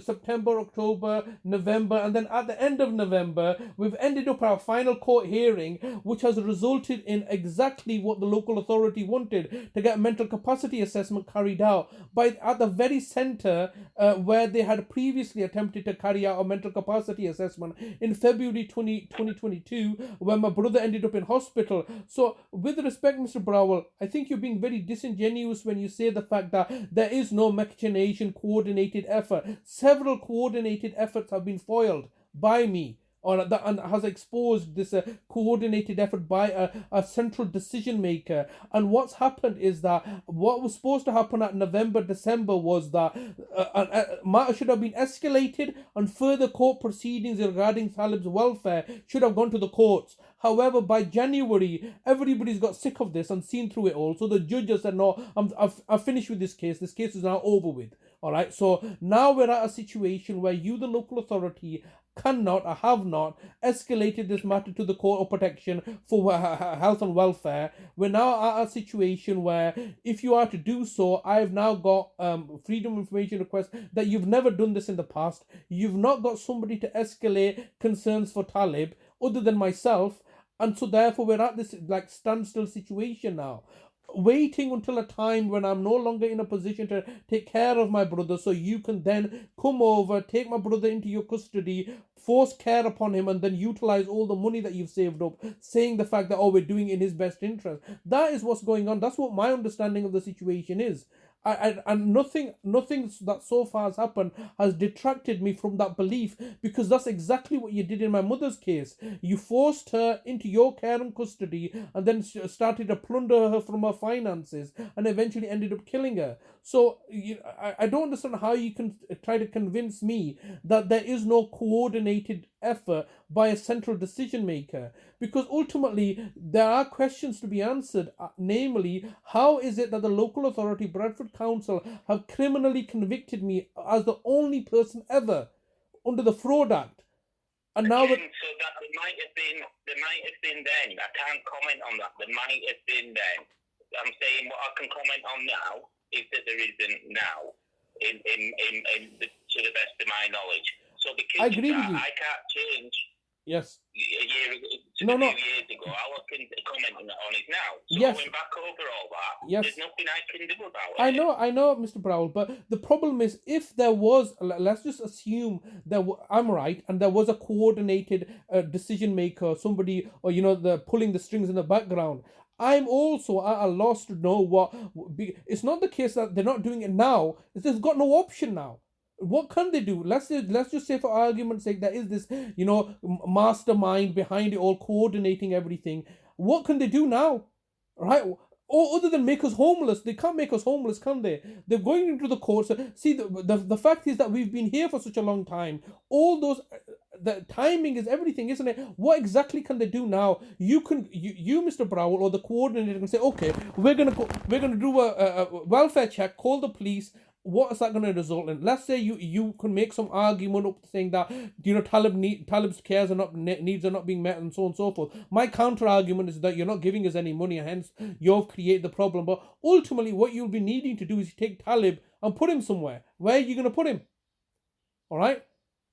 September, October, November, and then at the end of November, we've ended up our final court hearing, which has resulted in exactly what the local authority wanted, to get a mental capacity assessment carried out at the very centre where they had previously attempted to carry out a mental capacity assessment in February 2022, where my brother ended up in hospital. So with respect, Mr. Browell, I think you're being very disingenuous when you say the fact that there is no machination coordinated effort. Several coordinated efforts have been foiled by me, and has exposed this coordinated effort by a central decision maker. And what's happened is that what was supposed to happen at November, December was that matter should have been escalated, and further court proceedings regarding Talib's welfare should have gone to the courts. However, by January, everybody's got sick of this and seen through it all. So the judge has said, no, I've finished with this case. This case is now over with. All right. So now we're at a situation where you, the local authority, cannot or have not escalated this matter to the Court of Protection for Health and Welfare. We're now at a situation where, if you are to do so, I've now got freedom of information request that you've never done this in the past. You've not got somebody to escalate concerns for Talib other than myself, and so therefore we're at this standstill situation now, waiting until a time when I'm no longer in a position to take care of my brother, so you can then come over, take my brother into your custody, force care upon him, and then utilize all the money that you've saved up, saying the fact that, we're doing it in his best interest. That is what's going on. That's what my understanding of the situation is. And nothing that so far has happened has detracted me from that belief, because that's exactly what you did in my mother's case. You forced her into your care and custody, and then started to plunder her from her finances, and eventually ended up killing her. So I don't understand how you can try to convince me that there is no coordinated effort by a central decision maker, because ultimately there are questions to be answered, namely, how is it that the local authority, Bradford Council, have criminally convicted me as the only person ever under the Fraud Act? And now so that there might have been then. I can't comment on that. There might have been then. I'm saying what I can comment on now is that there isn't now, to the best of my knowledge. So because I agree with you. I can't change. Yes. A year ago, few years ago, all I can comment on is now. So yes. Going back over all that, yes. there's nothing I can do about it. I know, Mr. Browell, but the problem is, if there was, let's just assume that I'm right, and there was a coordinated decision maker, somebody, or the pulling the strings in the background, I'm also at a loss to know what. It's not the case that they're not doing it now. They've got no option now. What can they do? Let's just say, for argument's sake, there is this, mastermind behind it all, coordinating everything. What can they do now? Right? Or other than make us homeless. They can't make us homeless, can they? They're going into the courts. See, the fact is that we've been here for such a long time. All those, the timing is everything, isn't it? What exactly can they do now? You, Mr. Browell, or the coordinator, can say, okay, we're gonna do a welfare check, call the police. What is that going to result in? Let's say you can make some argument up saying that Talib's cares needs are not being met, and so on and so forth. My counter argument is that you're not giving us any money, and hence you've created the problem. But ultimately, what you'll be needing to do is take Talib and put him somewhere. Where are you going to put him? All right.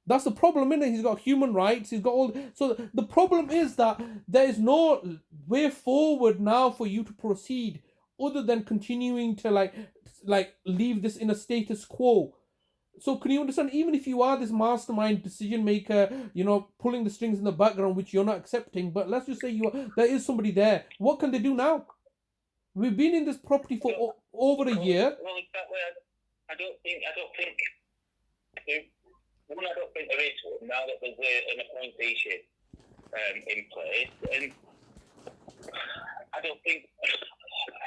That's the problem, isn't it? He's got human rights. He's got all. So the problem is that there is no way forward now for you to proceed, other than continuing to leave this in a status quo. So can you understand, even if you are this mastermind decision maker, pulling the strings in the background, which you're not accepting, but let's just say there is somebody there, what can they do now? We've been in this property for over a year. Well, exactly. I don't think there, one. I don't think there is one now that there's an appointeeship in place, and I don't think.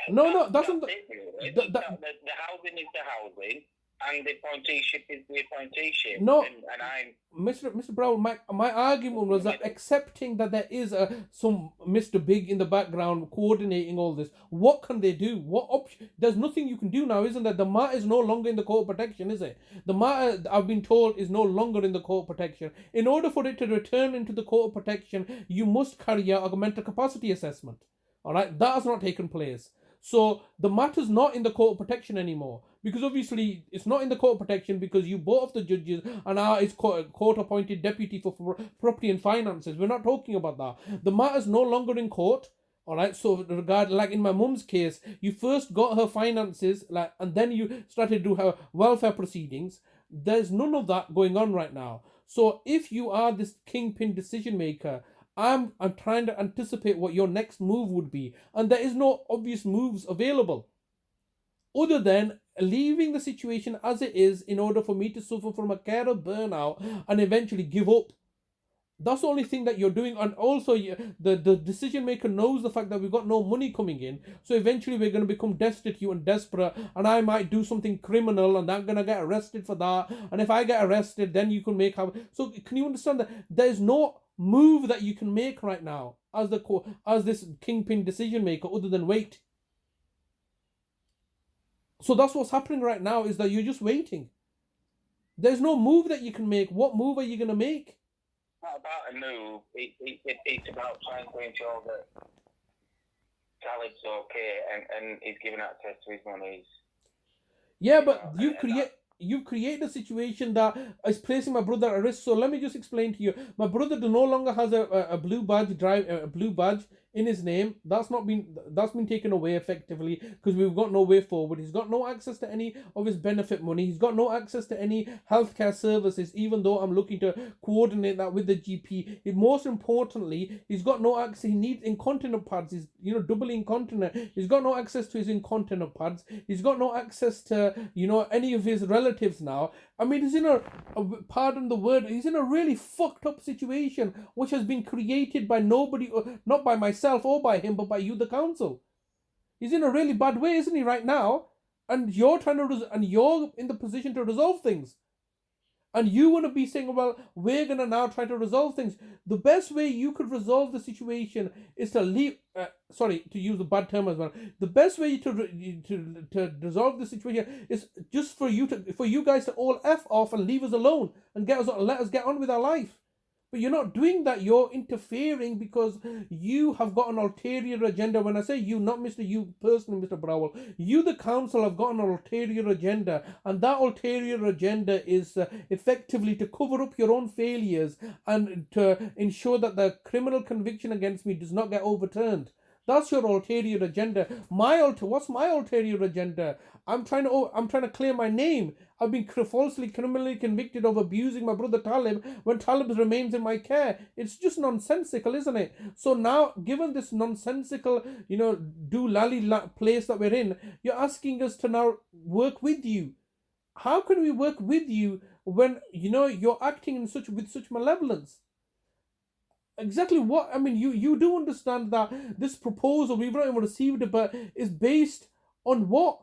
No, that's not. It, really. The housing is the housing, and the appointeeship is the appointeeship. No, and I'm Mr. Browell, my argument was that accepting that there is some Mr. Big in the background coordinating all this, what can they do? What option? There's nothing you can do now, isn't there? The matter is no longer in the court of protection, is it? The matter, I've been told, is no longer in the court of protection. In order for it to return into the court of protection, you must carry out a mental capacity assessment. All right, that has not taken place. So the matter's not in the court of protection anymore, because obviously it's not in the court of protection because you both of the judges and are his court appointed deputy for property and finances. We're not talking about that. The matter's no longer in court. All right. So like in my mum's case, you first got her finances, and then you started to do her welfare proceedings. There's none of that going on right now. So if you are this kingpin decision maker, I'm trying to anticipate what your next move would be, and there is no obvious moves available other than leaving the situation as it is in order for me to suffer from a carer burnout and eventually give up. That's the only thing that you're doing. And also the decision maker knows the fact that we've got no money coming in, so eventually we're going to become destitute and desperate, and I might do something criminal and I'm going to get arrested for that, and if I get arrested then you can make so can you understand that there's no move that you can make right now as this kingpin decision maker other than wait? So that's what's happening right now, is that you're just waiting. There's no move that you can make. What move are you going to make? Not about a move. It's about trying to ensure that Talib's okay and he's given access to his monies. Yeah, but you've created a situation that is placing my brother at risk. So let me just explain to you. My brother no longer has a blue badge in his name. That's been taken away effectively because we've got no way forward. He's got no access to any of his benefit money. He's got no access to any healthcare services, even though I'm looking to coordinate that with the GP. Most importantly, he's got no access. He needs incontinent pads. He's doubly incontinent. He's got no access to his incontinent pads. He's got no access to any of his relatives now. I mean, he's in pardon the word, he's in a really fucked up situation, which has been created by nobody, not by myself or by him, but by you, the council. He's in a really bad way, isn't he, right now? And you're you're in the position to resolve things. And you want to be saying, well, we're going to now try to resolve things. The best way you could resolve the situation is to leave, sorry, to use a bad term as well. The best way to resolve the situation is just for you guys to all F off and leave us alone and let us get on with our life. But you're not doing that. You're interfering because you have got an ulterior agenda. When I say you, not Mr. You personally, Mr. Browell, you, the council, have got an ulterior agenda. And that ulterior agenda is effectively to cover up your own failures and to ensure that the criminal conviction against me does not get overturned. That's your ulterior agenda. What's my ulterior agenda? I'm trying to clear my name. I've been falsely criminally convicted of abusing my brother Talib when Talib remains in my care. It's just nonsensical, isn't it? So now, given this nonsensical, place that we're in, you're asking us to now work with you. How can we work with you when you're acting with such malevolence? Exactly what I mean. You do understand that this proposal, we've not even received it, but is based on what?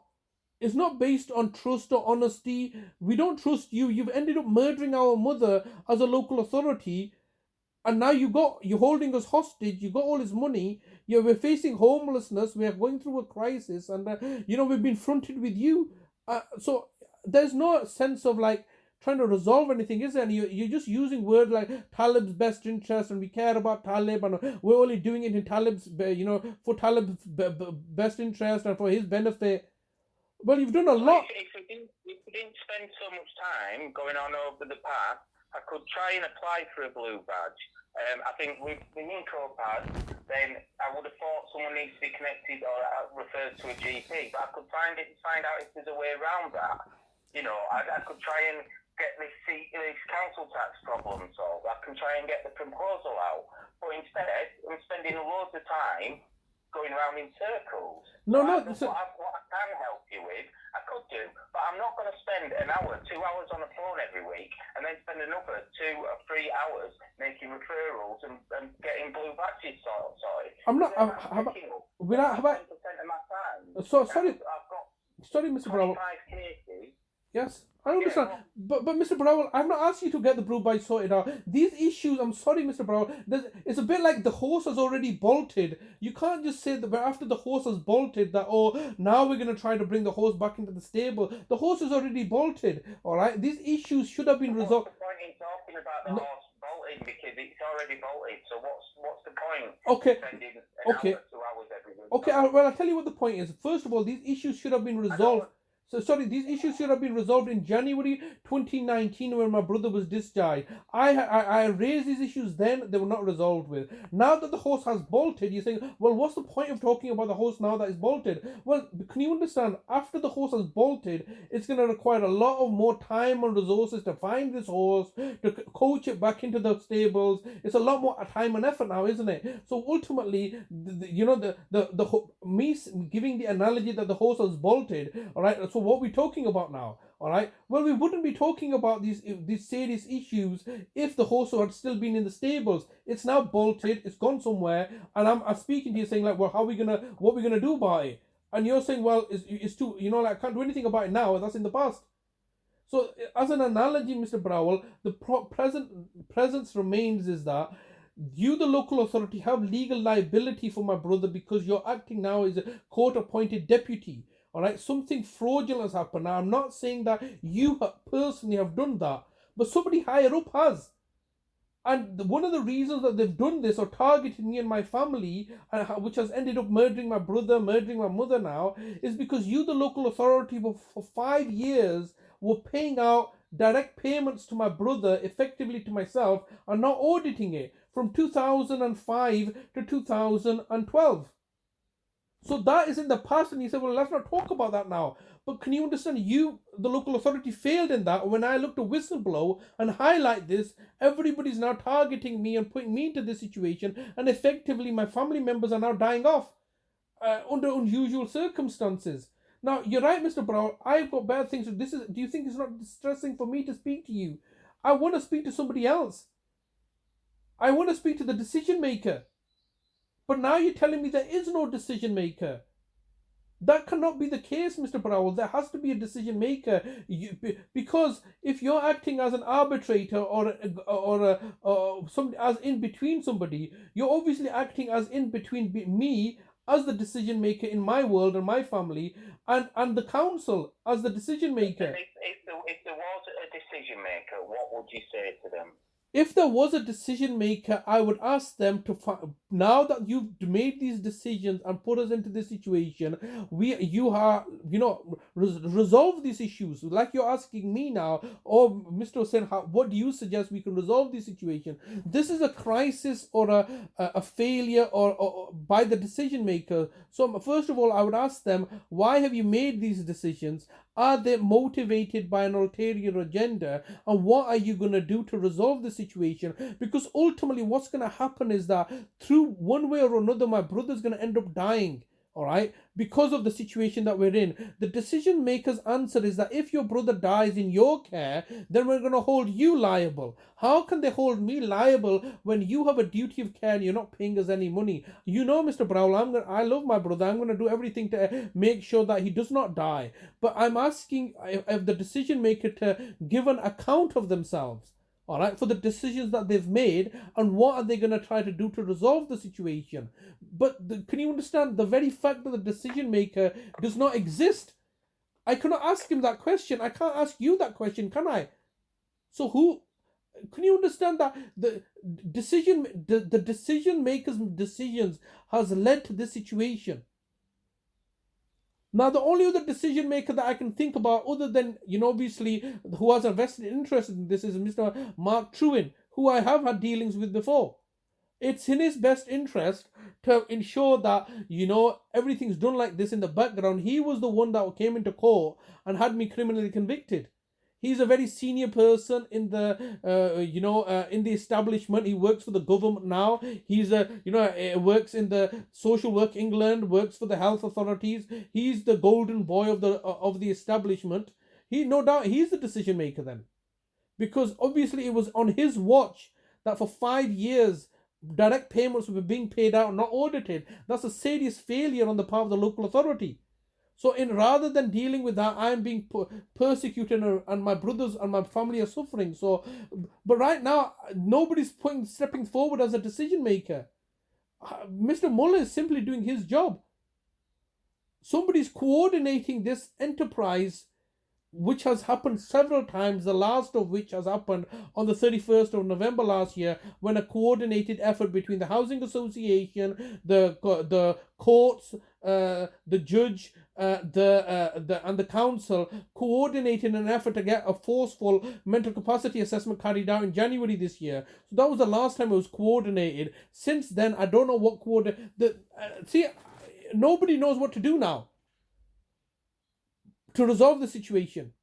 It's not based on trust or honesty. We don't trust you. You've ended up murdering our mother as a local authority, and now you're holding us hostage. You got all his money. We're facing homelessness. We're going through a crisis, and we've been fronted with you. So there's no sense of trying to resolve anything, is there? And you're just using words like Talib's best interest, and we care about Talib, and we're only doing it in Talib's, for Talib's best interest and for his benefit. Well, you've done a lot. If we didn't spend so much time going on over the path, I could try and apply for a blue badge. I think with the intro pad, then I would have thought someone needs to be connected or referred to a GP, but I could find out if there's a way around that. I could try and get this council tax problem solved. I can try and get the proposal out. But instead, I'm spending loads of time going around in circles. No, Right? no. What I can help you with, I could do, but I'm not going to spend an hour, 2 hours on the phone every week, and then spend another 2 or 3 hours making referrals and getting blue badges sorted. I'm not. Without 10% of my time. Sorry, I've got Mr. Browell. 25 cases. Yes, I understand. But Mr. Browell, I'm not asking you to get the blue badge sorted out. These issues, I'm sorry, Mr. Browell, it's a bit like the horse has already bolted. You can't just say that after the horse has bolted that, oh, now we're going to try to bring the horse back into the stable. The horse is already bolted, all right? These issues should have been resolved. What's the point in talking about the horse bolting, because it's already bolted? So what's the point? Okay. Spending an hour, 2 hours every week? Okay, well, I'll tell you what the point is. First of all, these issues should have been resolved. These issues should have been resolved in January 2019 when my brother was discharged. I raised these issues then, they were not resolved with. Now that the horse has bolted, you're saying, well, what's the point of talking about the horse now that is bolted? Well, can you understand, after the horse has bolted, it's going to require a lot of more time and resources to find this horse, to coach it back into the stables. It's a lot more time and effort now, isn't it? So ultimately, me giving the analogy that the horse has bolted, all right, so what we're talking about now, all right? Well, we wouldn't be talking about these serious issues if the horse had still been in the stables. It's now bolted, it's gone somewhere, and I'm speaking to you saying like, well, what are we gonna do about it? And you're saying, well, it's too, I can't do anything about it now. That's in the past. So, as an analogy, Mr. Browell, the presence remains is that you, the local authority, have legal liability for my brother because you're acting now as a court-appointed deputy. All right, something fraudulent has happened. Now, I'm not saying that you personally have done that, but somebody higher up has. And one of the reasons that they've done this or targeted me and my family, which has ended up murdering my brother, murdering my mother now, is because you, the local authority, for 5 years were paying out direct payments to my brother, effectively to myself, and not auditing it from 2005 to 2012. So that is in the past, and you say, well, let's not talk about that now. But can you understand, you, the local authority, failed in that. When I look to whistleblow and highlight this, everybody's now targeting me and putting me into this situation, and effectively my family members are now dying off under unusual circumstances. Now, you're right, Mr. Browell, I've got bad things. Do you think it's not distressing for me to speak to you? I want to speak to somebody else. I want to speak to the decision maker. But now you're telling me there is no decision maker. That cannot be the case, Mr. Browell. There has to be a decision maker. Because if you're acting as an arbitrator or some as in between somebody, you're obviously acting as in between me as the decision maker in my world and my family, and the council as the decision maker. If there was a decision maker, what would you say to them? If there was a decision maker, I would ask them to now that you've made these decisions and put us into this situation, resolve these issues like you're asking me now, or Mr. Hussain, what do you suggest we can resolve this situation? This is a crisis or a failure or by the decision maker. So first of all, I would ask them, why have you made these decisions? Are they motivated by an ulterior agenda? And what are you going to do to resolve the situation? Because ultimately what's going to happen is that through one way or another, my brother's going to end up dying. All right, because of the situation that we're in. The decision maker's answer is that if your brother dies in your care, then we're going to hold you liable. How can they hold me liable when you have a duty of care and you're not paying us any money? You know, Mr. Browell, I love my brother. I'm going to do everything to make sure that he does not die. But I'm asking if the decision maker to give an account of themselves. All right, for the decisions that they've made, and what are they going to try to do to resolve the situation? But can you understand the very fact that the decision maker does not exist? I cannot ask him that question. I can't ask you that question, can I? So can you understand that the decision maker's decisions has led to this situation? Now, the only other decision maker that I can think about, other than, obviously, who has a vested interest in this, is Mr. Mark Trewin, who I have had dealings with before. It's in his best interest to ensure that, everything's done like this in the background. He was the one that came into court and had me criminally convicted. He's a very senior person in the, in the establishment. He works for the government now. He's works in the social work England, works for the health authorities. He's the golden boy of the establishment. No doubt, he's the decision maker then, because obviously it was on his watch that for 5 years direct payments were being paid out, not audited. That's a serious failure on the part of the local authority. So, rather than dealing with that, I'm being persecuted, and my brothers and my family are suffering. So, but right now, nobody's stepping forward as a decision maker. Mr. Muller is simply doing his job. Somebody's coordinating this enterprise, which has happened several times, the last of which has happened on the 31st of November last year, when a coordinated effort between the Housing Association, the courts, the judge, and the council coordinated an effort to get a forceful mental capacity assessment carried out in January this year. So that was the last time it was coordinated. Since then, I don't know what nobody knows what to do now to resolve the situation.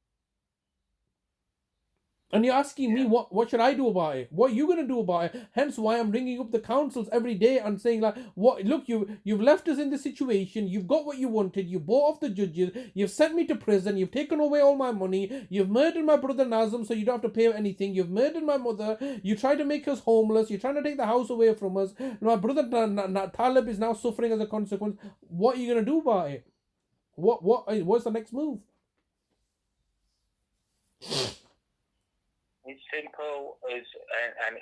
And you're asking me what should I do about it? What are you going to do about it? Hence why I'm ringing up the councils every day and saying, like, look, you've left us in this situation. You've got what you wanted. You bought off the judges. You've sent me to prison. You've taken away all my money. You've murdered my brother Nazim, so you don't have to pay anything. You've murdered my mother. You tried to make us homeless. You're trying to take the house away from us. My brother Talib is now suffering as a consequence. What are you going to do about it? What's the next move? It's simple as,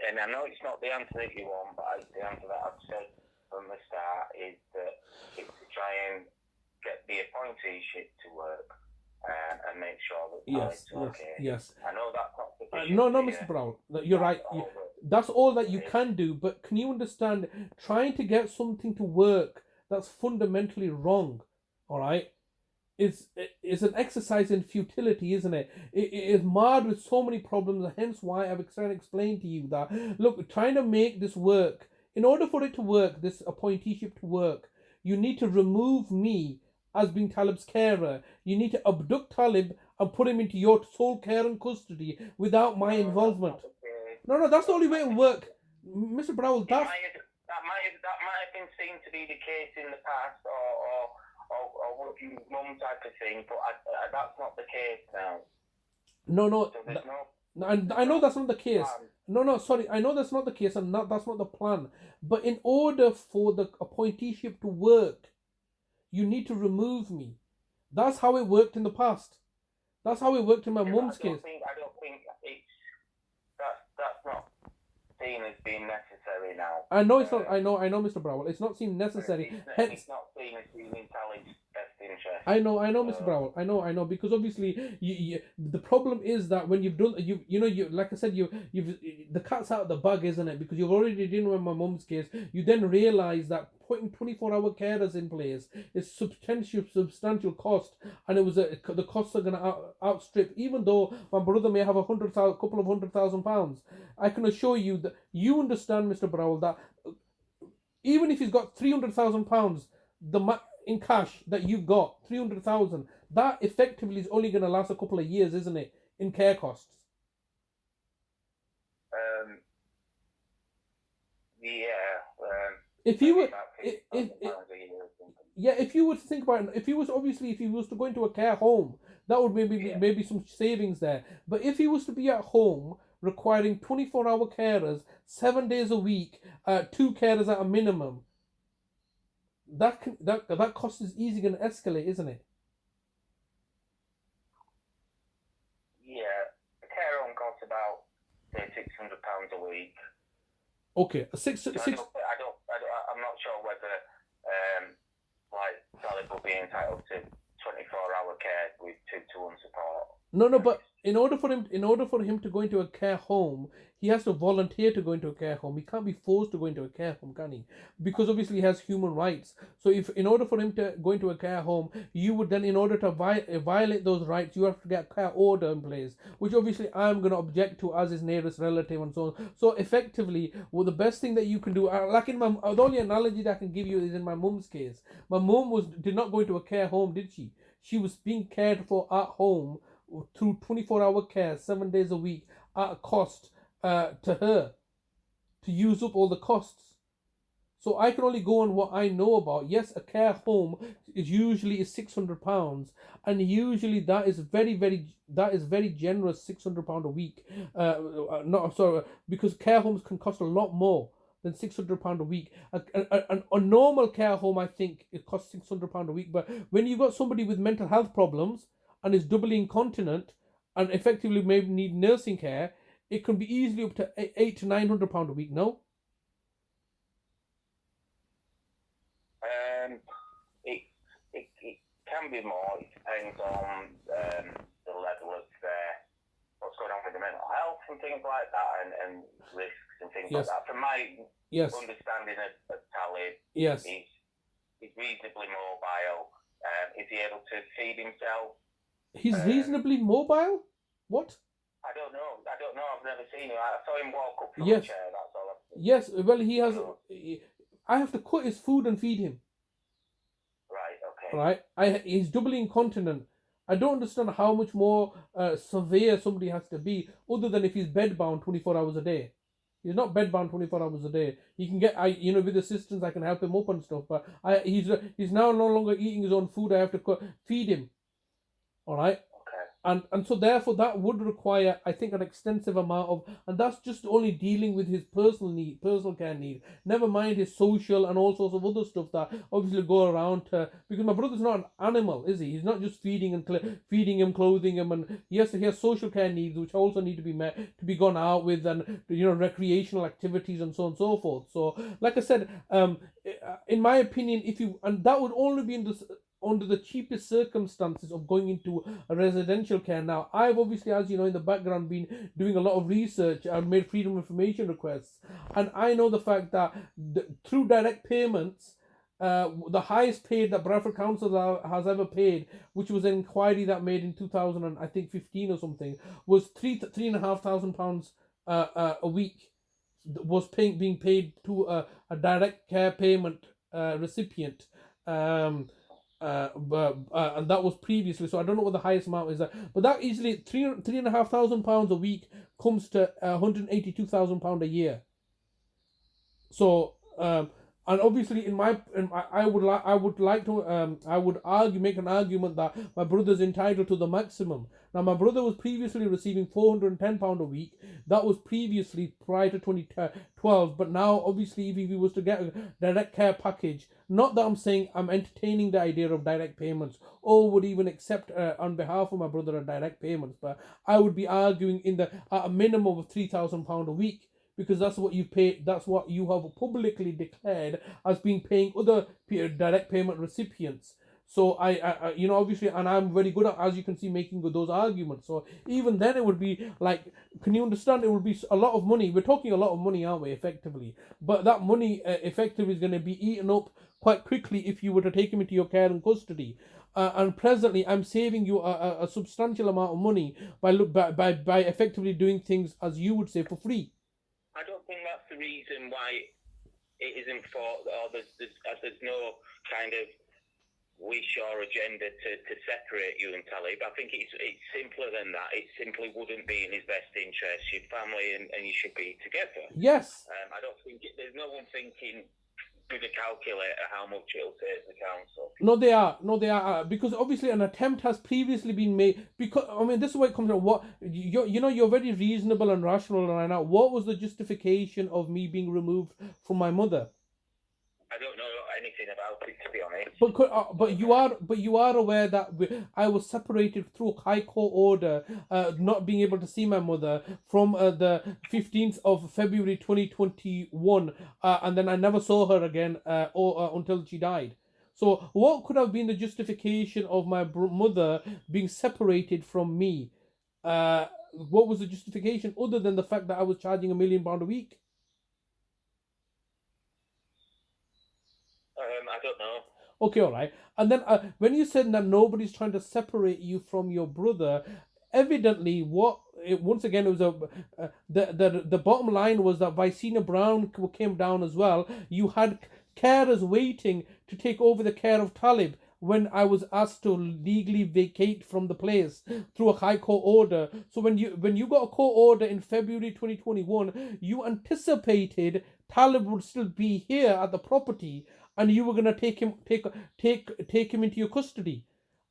and I know it's not the answer that you want, but the answer that I've said from the start is that it's to try and get the appointeeship to work and make sure that it's okay. Yes. I know that's not sufficient. No, Mr. Browell, you're right. That's all that you can do, but can you understand, trying to get something to work that's fundamentally wrong, all right? It's an exercise in futility, isn't it? It is marred with so many problems, and hence why I've tried to explain to you that, look, trying to make this work, in order for it to work, this appointeeship to work, you need to remove me as being Talib's carer. You need to abduct Talib and put him into your sole care and custody without my involvement. No, that's the only way it'll work. Mr. Browell, that might have been seen to be the case in the past, or working mum type of thing, but that's not the case now. No. So I know that's not the case. No, sorry, I know that's not the case, and that's not the plan. But in order for the appointeeship to work, you need to remove me. That's how it worked in the past. That's how it worked in my mum's case. I don't think that's not seen as being necessary now. I know it's not. I know, Mr. Browell. It's not seen necessary. It's not seen as being in Talib's best interest. I know, Mr. Browell. I know, because obviously, the problem is that when you've done, like I said, you've the cat's out of the bag, isn't it? Because you've already done with my mum's case. You then realise that putting 24-hour carers in place is substantial cost, and the costs are going to outstrip. Even though my brother may have couple of £100,000, I can assure you that you understand, Mr. Browell, that even if he's got £300,000, in cash that you've got, 300,000, that effectively is only going to last a couple of years, isn't it, in care costs? If you were, if you were to think about it, if he was to go into a care home, that would maybe some savings there. But if he was to be at home, requiring 24-hour carers, 7 days a week, 2 carers at a minimum, that cost is easily going to escalate, isn't it? Yeah, a care home costs about say £600 a week. Okay, I'm not sure whether Talib will be entitled to 24-hour care with 2-to-1 support. No, but in order for him to go into a care home, he has to volunteer to go into a care home. He can't be forced to go into a care home, can he? Because obviously he has human rights. So in order for him to go into a care home, you would then, in order to violate those rights, you have to get a care order in place, which obviously I'm going to object to as his nearest relative and so on. So effectively, the best thing that you can do, the only analogy that I can give you is in my mum's case. My mum did not go into a care home, did she? She was being cared for at home through 24-hour care 7 days a week at a cost to her to use up all the costs. So I can only go on what I know about. Yes, a care home is usually £600, and usually that is very generous, £600 a week. Not sorry, because care homes can cost a lot more than £600 a week. A normal care home, I think, it costs £600 a week. But when you've got somebody with mental health problems and is doubly incontinent and effectively maybe need nursing care, it can be easily up to £800 to £900 a week. No. It can be more. It depends on the level of what's going on with the mental health and things like that, and risks and things like that. From my understanding of Talib, he's reasonably mobile. Is he able to feed himself? He's reasonably mobile? What? I don't know. I've never seen him. I saw him walk up from a chair. That's all I've seen. Yes. Well, he has. I have to cut his food and feed him. Right, he's doubly incontinent. I don't understand how much more severe somebody has to be, other than if he's bedbound 24 hours a day. He's not bedbound 24 hours a day. He can get, with assistance, I can help him up and stuff. But he's now no longer eating his own food. I have to feed him. All right. And so therefore that would require, I think, an extensive amount of, and that's just only dealing with his personal care need. Never mind his social and all sorts of other stuff that obviously go around because my brother's not an animal, is he? He's not just feeding him, clothing him, and he has social care needs which also need to be met, to be gone out with, and recreational activities and so on and so forth. So like I said, in my opinion, and that would only be under the cheapest circumstances of going into a residential care. Now, I've obviously, as you know, in the background been doing a lot of research. I've made freedom of information requests, and I know the fact that through direct payments, the highest paid that Bradford Council has ever paid, which was an inquiry that made in 2015 or something, was £3,500 a week was being paid to a direct care payment recipient. And that was previously, so I don't know what the highest amount is, but that easily £3,500 a week comes to £182,000 a year. So and obviously I would make an argument that my brother's entitled to the maximum. Now, my brother was previously receiving £410 a week. That was previously prior to 2012. But now, obviously, if he was to get a direct care package, not that I'm saying I'm entertaining the idea of direct payments or would even accept on behalf of my brother a direct payments, but I would be arguing at a minimum of £3,000 a week. Because that's what you pay. That's what you have publicly declared as being paying other direct payment recipients. So I obviously, and I'm very good at, as you can see, making those arguments. So even then, it would be like, can you understand? It would be a lot of money. We're talking a lot of money, aren't we? Effectively, but that money effectively is going to be eaten up quite quickly if you were to take him into your care and custody. And presently, I'm saving you a substantial amount of money by effectively doing things, as you would say, for free. I don't think that's the reason why it isn't for, or there's no kind of wish or agenda to separate you and Talib. I think it's simpler than that. It simply wouldn't be in his best interest. Your family and you should be together. Yes. I don't think there's no one thinking with a calculator how much it'll take the council. No, they are because obviously an attempt has previously been made. Because this is where it comes from. What you're very reasonable and rational right now. What was the justification of me being removed from my mother? I don't know anything about it, to be honest. But you are aware that I was separated through a high court order, not being able to see my mother from the 15th of February 2021, and then I never saw her again until she died. So what could have been the justification of my mother being separated from me? What was the justification other than the fact that I was charging £1 million a week? I don't know. Okay, all right. And then when you said that nobody's trying to separate you from your brother, evidently, once again, it was the bottom line was that Vicina Brown came down as well. You had carers waiting to take over the care of Talib, when I was asked to legally vacate from the place through a high court order. So when you got a court order in February 2021, you anticipated Talib would still be here at the property, and you were gonna take him into your custody.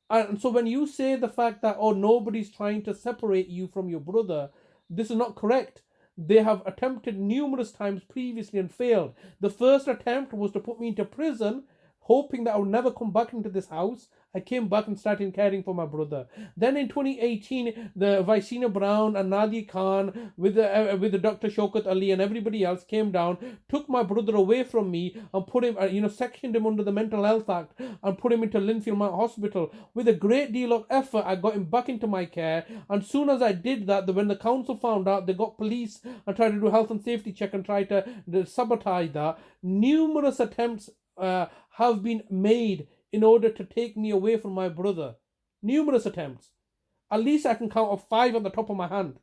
And so when you say the fact that, oh, nobody's trying to separate you from your brother, this is not correct. They have attempted numerous times previously and failed. The first attempt was to put me into prison, hoping that I would never come back into this house. I came back and started caring for my brother. Then in 2018, the Vicina Brown and Nadia Khan with the Dr. Shaukat Ali and everybody else came down, took my brother away from me and put him, sectioned him under the Mental Health Act and put him into Linfield Mount Hospital. With a great deal of effort, I got him back into my care. And soon as I did that, when the council found out, they got police and tried to do a health and safety check and tried to sabotage that. Numerous attempts have been made in order to take me away from my brother. Numerous attempts. At least I can count of 5 on the top of my hand.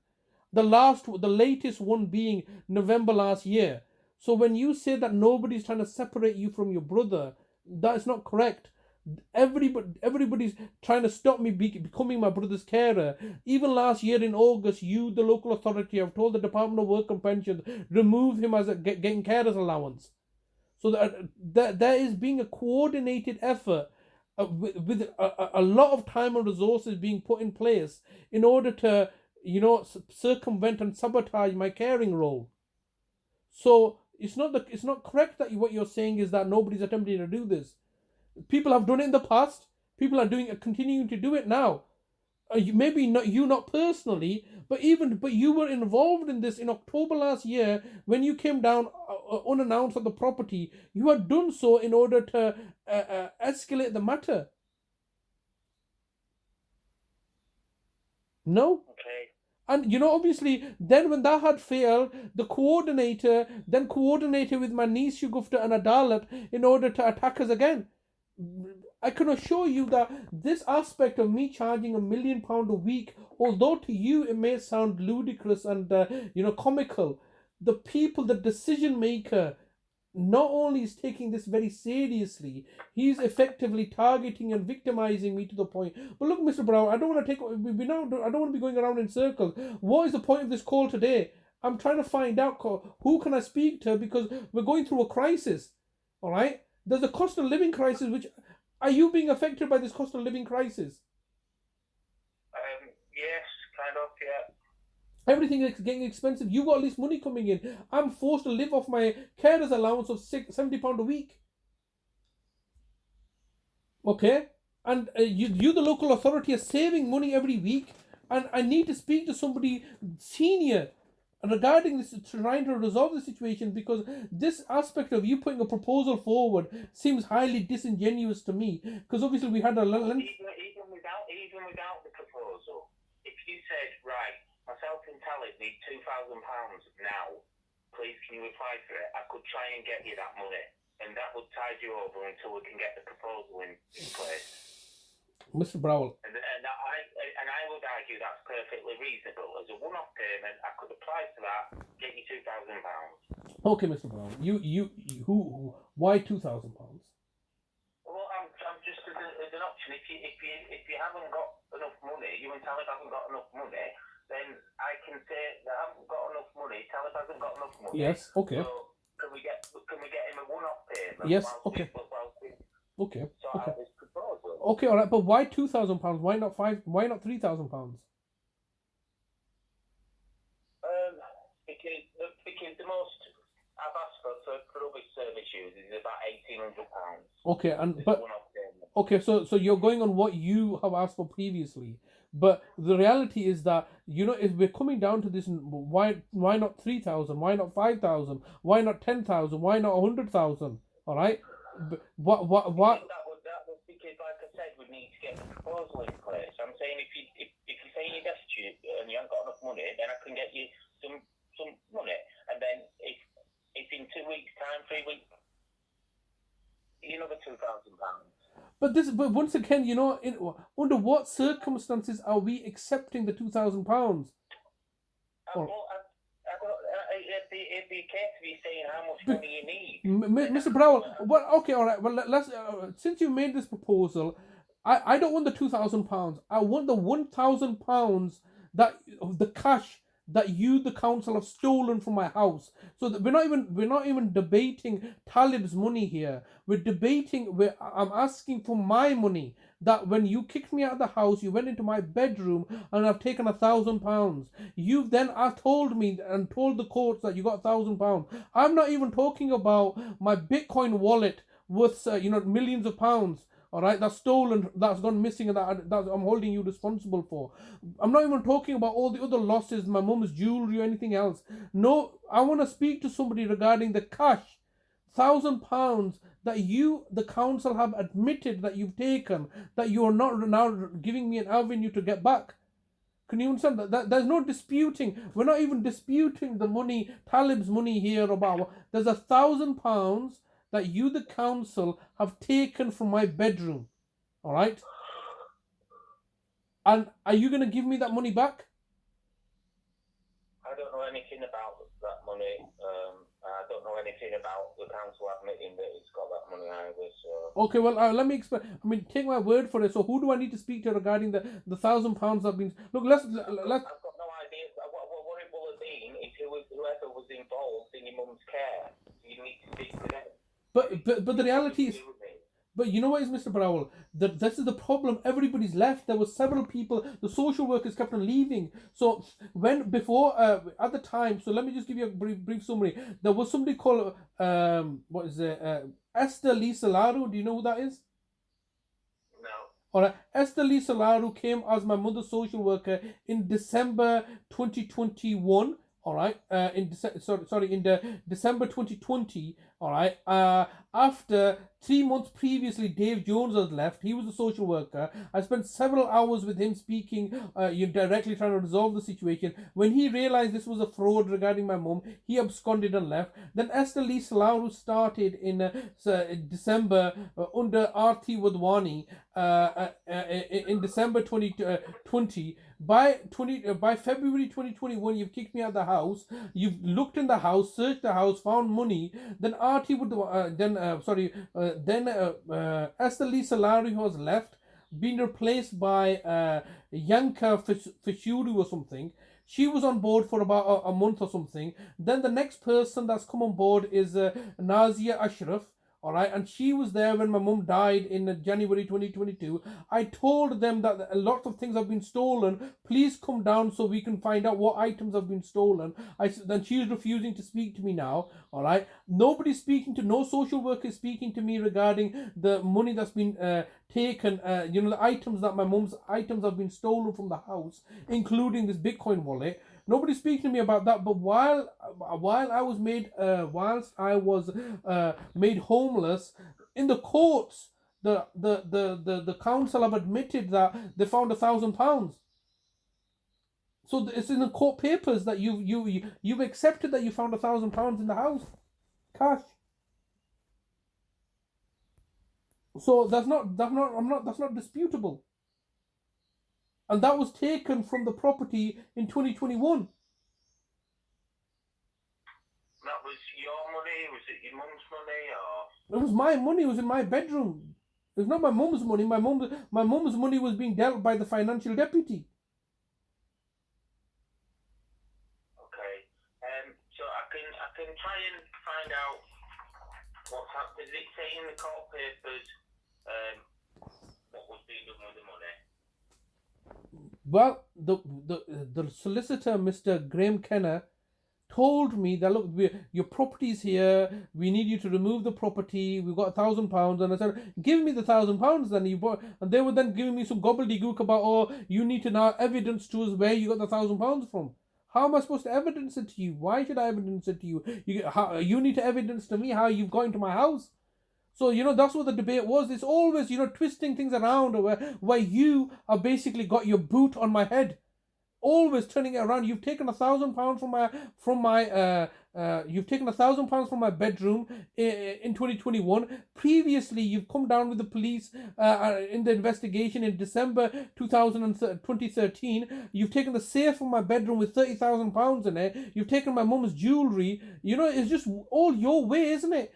The latest one being November last year. So when you say that nobody's trying to separate you from your brother, that is not correct. Everybody's trying to stop me becoming my brother's carer. Even last year in August, you, the local authority, have told the Department of Work and Pensions, remove him as getting carer's allowance. So that there is being a coordinated effort with a lot of time and resources being put in place in order to, circumvent and sabotage my caring role. So it's not correct that what you're saying is that nobody's attempting to do this. People have done it in the past. People are continuing to do it now. Maybe not personally, but you were involved in this in October last year when you came down unannounced at the property. You had done so in order to escalate the matter. No? Okay. And obviously, then when that had failed, the coordinator then coordinated with my niece Shugufta and Adalat in order to attack us again. I can assure you that this aspect of me charging £1 million a week, although to you it may sound ludicrous and comical, the decision maker, not only is taking this very seriously, he's effectively targeting and victimizing me to the point. But look, Mr. Browell, I don't want to be going around in circles. What is the point of this call today? I'm trying to find out who can I speak to, because we're going through a crisis. All right. There's a cost of living crisis. Are you being affected by this cost of living crisis? Yes, kind of, yeah. Everything is getting expensive. You got all this money coming in. I'm forced to live off my carer's allowance of £70 a week. Okay? And you, the local authority, are saving money every week. And I need to speak to somebody senior regarding this, trying to resolve the situation, because this aspect of you putting a proposal forward seems highly disingenuous to me. Because obviously we had a even without the proposal, if you said, right, myself and Talib need £2,000 now, please can you apply for it, I could try and get you that money, and that would tide you over until we can get the proposal in place. Mr. Browell. And I would argue that's perfectly reasonable. As a one-off payment, I could apply for that, get you £2,000. Okay, Mr. Browell. Why £2,000? Well, I'm just as an option. If you haven't got enough money, you and Talib haven't got enough money, then I can say they haven't got enough money. Talib hasn't got enough money. Yes. Okay. So can we get him a one-off payment? Yes. Okay. Okay. So okay. This proposal. Okay. All right. But why £2,000? Why not Why not £3,000? Because the most I've asked for other service users is about £1,800. Okay. Okay. So you're going on what you have asked for previously. But the reality is that, if we're coming down to this, why not 3,000? Why not 5,000? Why not 10,000? Why not 100,000? All right. But what? That would because, like I said, we need to get the proposal in place. I'm saying if you're saying you're destitute and you haven't got enough money, then I can get you some money, and then if in 2 weeks' time, 3 weeks, another £2,000. But once again, under what circumstances are we accepting the £2,000? The it'd be a case of you saying how much money you need. Mr. Browell, well, okay, all right. Well, let's. Since you made this proposal, I don't want the £2,000. I want the £1,000 that the cash that you, the council, have stolen from my house. So that we're not even debating Talib's money here. We're debating. I'm asking for my money. That when you kicked me out of the house, you went into my bedroom and I've taken £1,000. You've then told me and told the courts that you got £1,000. I'm not even talking about my Bitcoin wallet worth millions of pounds. All right, that's stolen, that's gone missing, and that I'm holding you responsible for. I'm not even talking about all the other losses, my mum's jewelry or anything else. No, I want to speak to somebody regarding the cash, £1,000 that you, the council, have admitted that you've taken, that you are not now giving me an avenue to get back. Can you understand that? There's no disputing. We're not even disputing the money, Talib's money here about. There's £1,000 that you, the council, have taken from my bedroom. All right? And are you going to give me that money back? I don't know anything about that money. I don't know anything about the council admitting that it's got that money either. So. Okay, well, let me explain. I mean, take my word for it. So, who do I need to speak to regarding the £1,000 that have been? Look, let's. I've got no idea. What it will have been is whoever was involved in your mum's care. You need to speak to them. But the reality is. But you know what is, Mr. Browell? This is the problem. Everybody's left. There were several people. The social workers kept on leaving. So at the time. So let me just give you a brief summary. There was somebody called Esther Lisa Laru. Do you know who that is? No. All right. Esther Lisa Laru came as my mother's social worker in December 2021. All right. In December 2020. All right. After 3 months previously, Dave Jones has left. He was a social worker. I spent several hours with him speaking, directly trying to resolve the situation. When he realized this was a fraud regarding my mum, he absconded and left. Then Esther Lee Salaru started in December under Arti Wadwani in December 2020. By February 2021, you've kicked me out of the house. You've looked in the house, searched the house, found money. Then Arti would Esther Lisa Larry, who has left, been replaced by Yanka Fishuru or something. She was on board for about a month or something. Then the next person that's come on board is Nazia Ashraf. All right, and she was there when my mum died in January 2022. I told them that a lot of things have been stolen. Please come down so we can find out what items have been stolen. Then she's refusing to speak to me now. All right, nobody's speaking to, no social worker is speaking to me regarding the money that's been taken. The items that my mum's items have been stolen from the house, including this Bitcoin wallet. Nobody's speaking to me about that. But while I was made, whilst I was made homeless in the courts, the council have admitted that they found £1,000. So it's in the court papers that you've accepted that you found £1,000 in the house, cash. So that's not disputable. And that was taken from the property in 2021. That was your money? Was it your mum's money? Or? It was my money. It was in my bedroom. It was not my mum's money. My mum's money was being dealt by the financial deputy. Okay. So I can try and find out what's happened. Does it say in the court papers what was being done with the money? Well, the solicitor, Mr. Graham Kenner, told me that, look, your property's here. We need you to remove the property. We've got £1,000, and I said, give me the £1,000. Then and they were then giving me some gobbledygook about, oh, you need to now evidence to us where you got the £1,000 from. How am I supposed to evidence it to you? Why should I evidence it to you? You need to evidence to me how you've got into my house. So, that's what the debate was. It's always, twisting things around where you have basically got your boot on my head. Always turning it around. You've taken £1,000 from my You've taken £1,000 from my bedroom in 2021. Previously, you've come down with the police in the investigation in December 2013. You've taken the safe from my bedroom with £30,000 in it. You've taken my mum's jewelry. You know, it's just all your way, isn't it?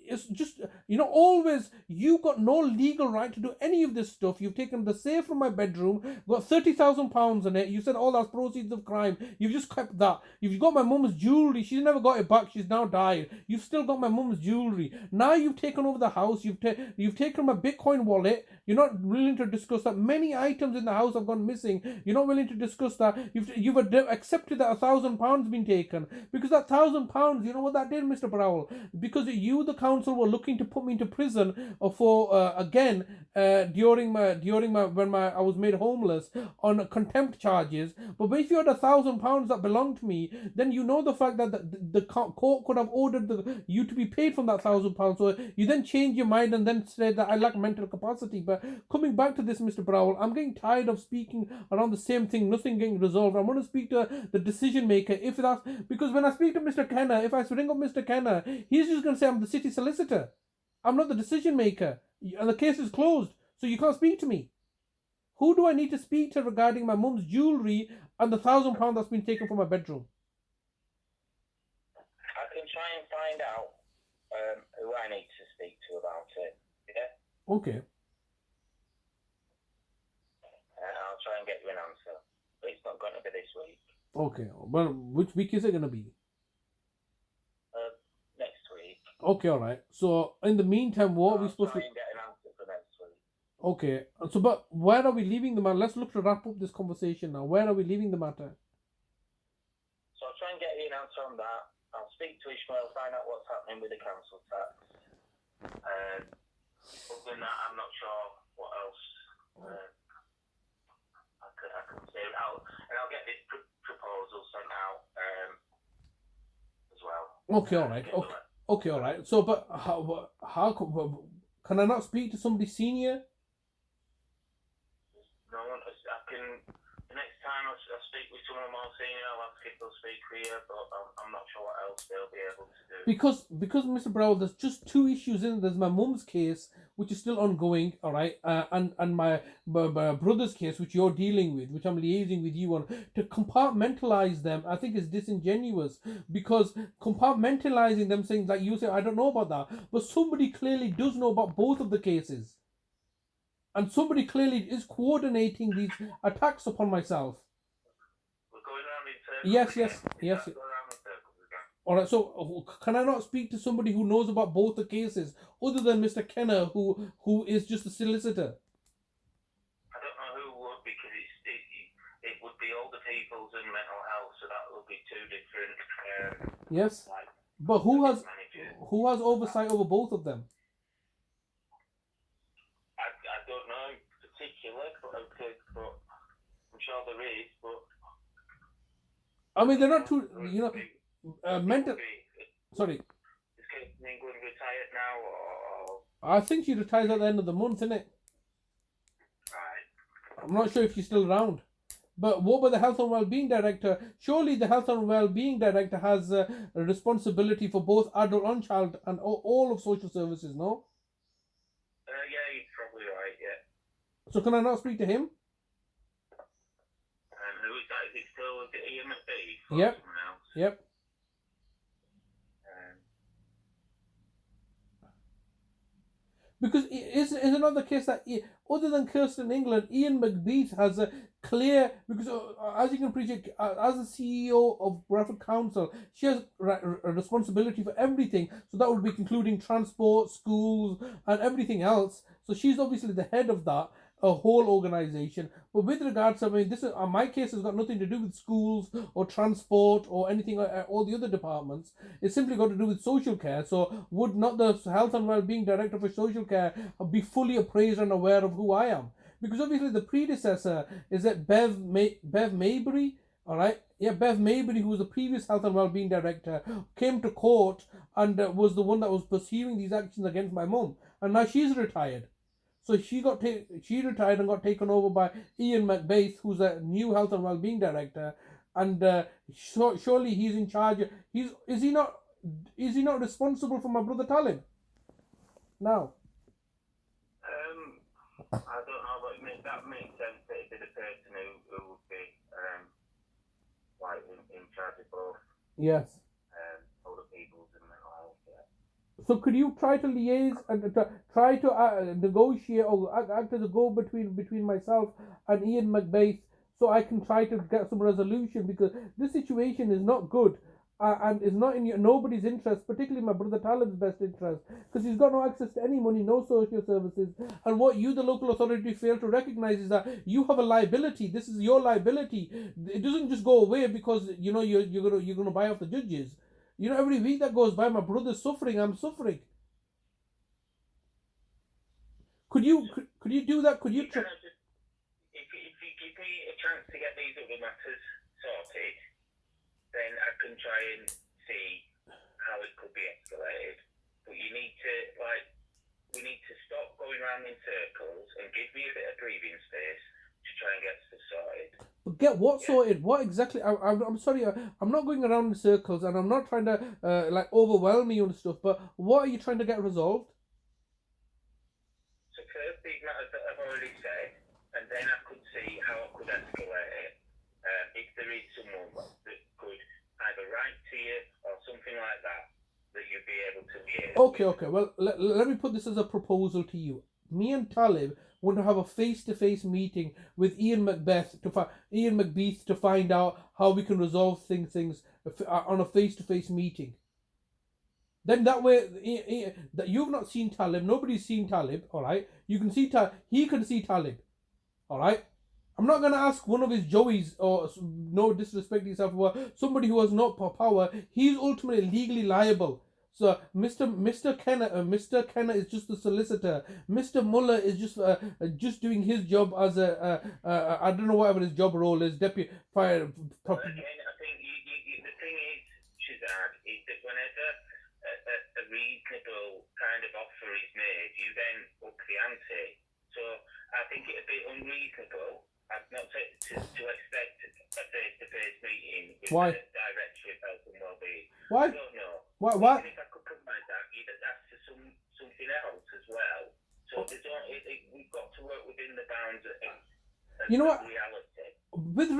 It's just, always, you got no legal right to do any of this stuff. You've taken the safe from my bedroom, got £30,000 in it. You said, oh, that's proceeds of crime. You've just kept that. You've got my mum's jewelry. She's never got it back. She's now died. You've still got my mum's jewelry. Now you've taken over the house. You've taken my Bitcoin wallet. You're not willing to discuss that. Many items in the house have gone missing. You're not willing to discuss that. You've accepted that £1,000 been taken. Because that £1,000, you know what that did, Mr. Browell? Because you, the council, were looking to put me into prison for during when I was made homeless on contempt charges. But if you had £1,000 that belonged to me, then you know the fact that the court could have ordered you to be paid from that £1,000. So you then change your mind and then say that I lack mental capacity. But coming back to this, Mr. Browell, I'm getting tired of speaking around the same thing, nothing getting resolved. I want to speak to the decision maker. Because when I speak to Mr. Kenner, if I ring up Mr. Kenner, he's just going to say I'm the city solicitor. I'm not the decision maker. And the case is closed. So you can't speak to me. Who do I need to speak to regarding my mum's jewellery and the £1,000 that's been taken from my bedroom? I can try and find out who I need to speak to about it. Yeah? Okay. I'll try and get you an answer. But it's not going to be this week. Okay. Well, which week is it going to be? Next week. Okay, all right. So, in the meantime, what are we supposed to... Try and get an answer for next week. Okay. So, but where are we leaving the matter? Let's look to wrap up this conversation now. Where are we leaving the matter? So, I'll try and get you an answer on that. I'll speak to Ishmael, find out what's happening with the council tax. Other than that, I'm not sure what else I can say. I'll get this proposal sent out as well. Okay, all right. Okay, all right. So, but how can I not speak to somebody senior? No, I can. The next time I speak with someone more senior, I'll ask if they'll speak for you, but I'm not sure what else they'll be able to do. Because Mr. Browell, there's just two issues in it. There's my mum's case, which is still ongoing, all right, and my brother's case, which you're dealing with, which I'm liaising with you on. To compartmentalize them, I think is disingenuous, because compartmentalizing them, saying like you say, I don't know about that, but somebody clearly does know about both of the cases. And somebody clearly is coordinating these attacks upon myself. We're going around in circles. Yes. All right. So can I not speak to somebody who knows about both the cases, other than Mr. Kenner, who is just a solicitor? I don't know who would, because it would be older people's and mental health, so that would be two different. Yes. But who has oversight over both of them? I don't know in particular, but I'm sure there is. But I mean, they're not too, mental. Sorry. Is Kate in England retired now, or? I think she retires at the end of the month, innit? Right. I'm not sure if she's still around. But what about the Health and Wellbeing Director? Surely the Health and Wellbeing Director has a responsibility for both adult and child and all of social services, no? Yeah, you're probably right, yeah. So can I not speak to him? Who is that? Is it still Ian McBee? Yep. Someone else? Yep. Because is it not the case that other than Kirsten England, Ian McBeath has a clear, because as you can appreciate, as the CEO of Bradford Council, she has a responsibility for everything. So that would be including transport, schools, and everything else. So she's obviously the head of that whole organisation. But with regards to, this is my case has got nothing to do with schools or transport or anything, all the other departments. It's simply got to do with social care. So would not the Health and Wellbeing Director for Social Care be fully appraised and aware of who I am? Because obviously the predecessor is that Bev Maybury, all right? Yeah, Bev Maybury, who was the previous Health and Wellbeing Director, came to court and was the one that was pursuing these actions against my mum. And now she's retired. So she retired and got taken over by Ian McBeath, who's a new Health and Wellbeing Director. and surely he's in charge. Is he not responsible for my brother Talib? Now. I don't know, but that makes sense that it'd be the person who would be like in charge of both. Yes. Other people's and mental health. Yeah. So could you try to liaise and try to negotiate or act as a go-between between myself and Ian McBaith, so I can try to get some resolution, because this situation is not good. And is not in nobody's interest, particularly my brother Talib's best interest, because he's got no access to any money, no social services. And what you, the local authority, fail to recognise is that you have a liability. This is your liability. It doesn't just go away because you're gonna buy off the judges. Every week that goes by, my brother's suffering. I'm suffering. Could you do that? Could you? If you give me a chance to get these other matters sorted, then I can try and see how it could be escalated. But you need to, we need to stop going around in circles and give me a bit of breathing space to try and get stuff sorted. But get what sorted? What exactly? I'm sorry, I'm not going around in circles, and I'm not trying to overwhelm you and stuff, but what are you trying to get resolved? So first, these matters that I've already said, and then I could see how I could escalate it. If there is someone that could either write to you or something like that you'd be able to liaise. Okay. Well, let me put this as a proposal to you. Me and Talib want to have a face-to-face meeting with Ian McBeath to find out how we can resolve things on a face-to-face meeting. Then that way, that you've not seen Talib, nobody's seen Talib, all right? You can see he can see Talib, all right? I'm not going to ask one of his Joeys, or no disrespect yourself, somebody who has no power. He's ultimately legally liable. So Mr. Kenner is just the solicitor. Mr. Muller is just doing his job as I don't know whatever his job role is, deputy fire. Again, I think the thing is, Shazad, is that whenever a reasonable kind of offer is made, you then up the ante. So I think it'd be unreasonable. I've not to expect a face-to-face meeting with Why? the Director of Health and Wellbeing. Why? I don't know. Why? Even if I could provide that, you'd ask for something else as well. So we've got to work within the bounds of reality. With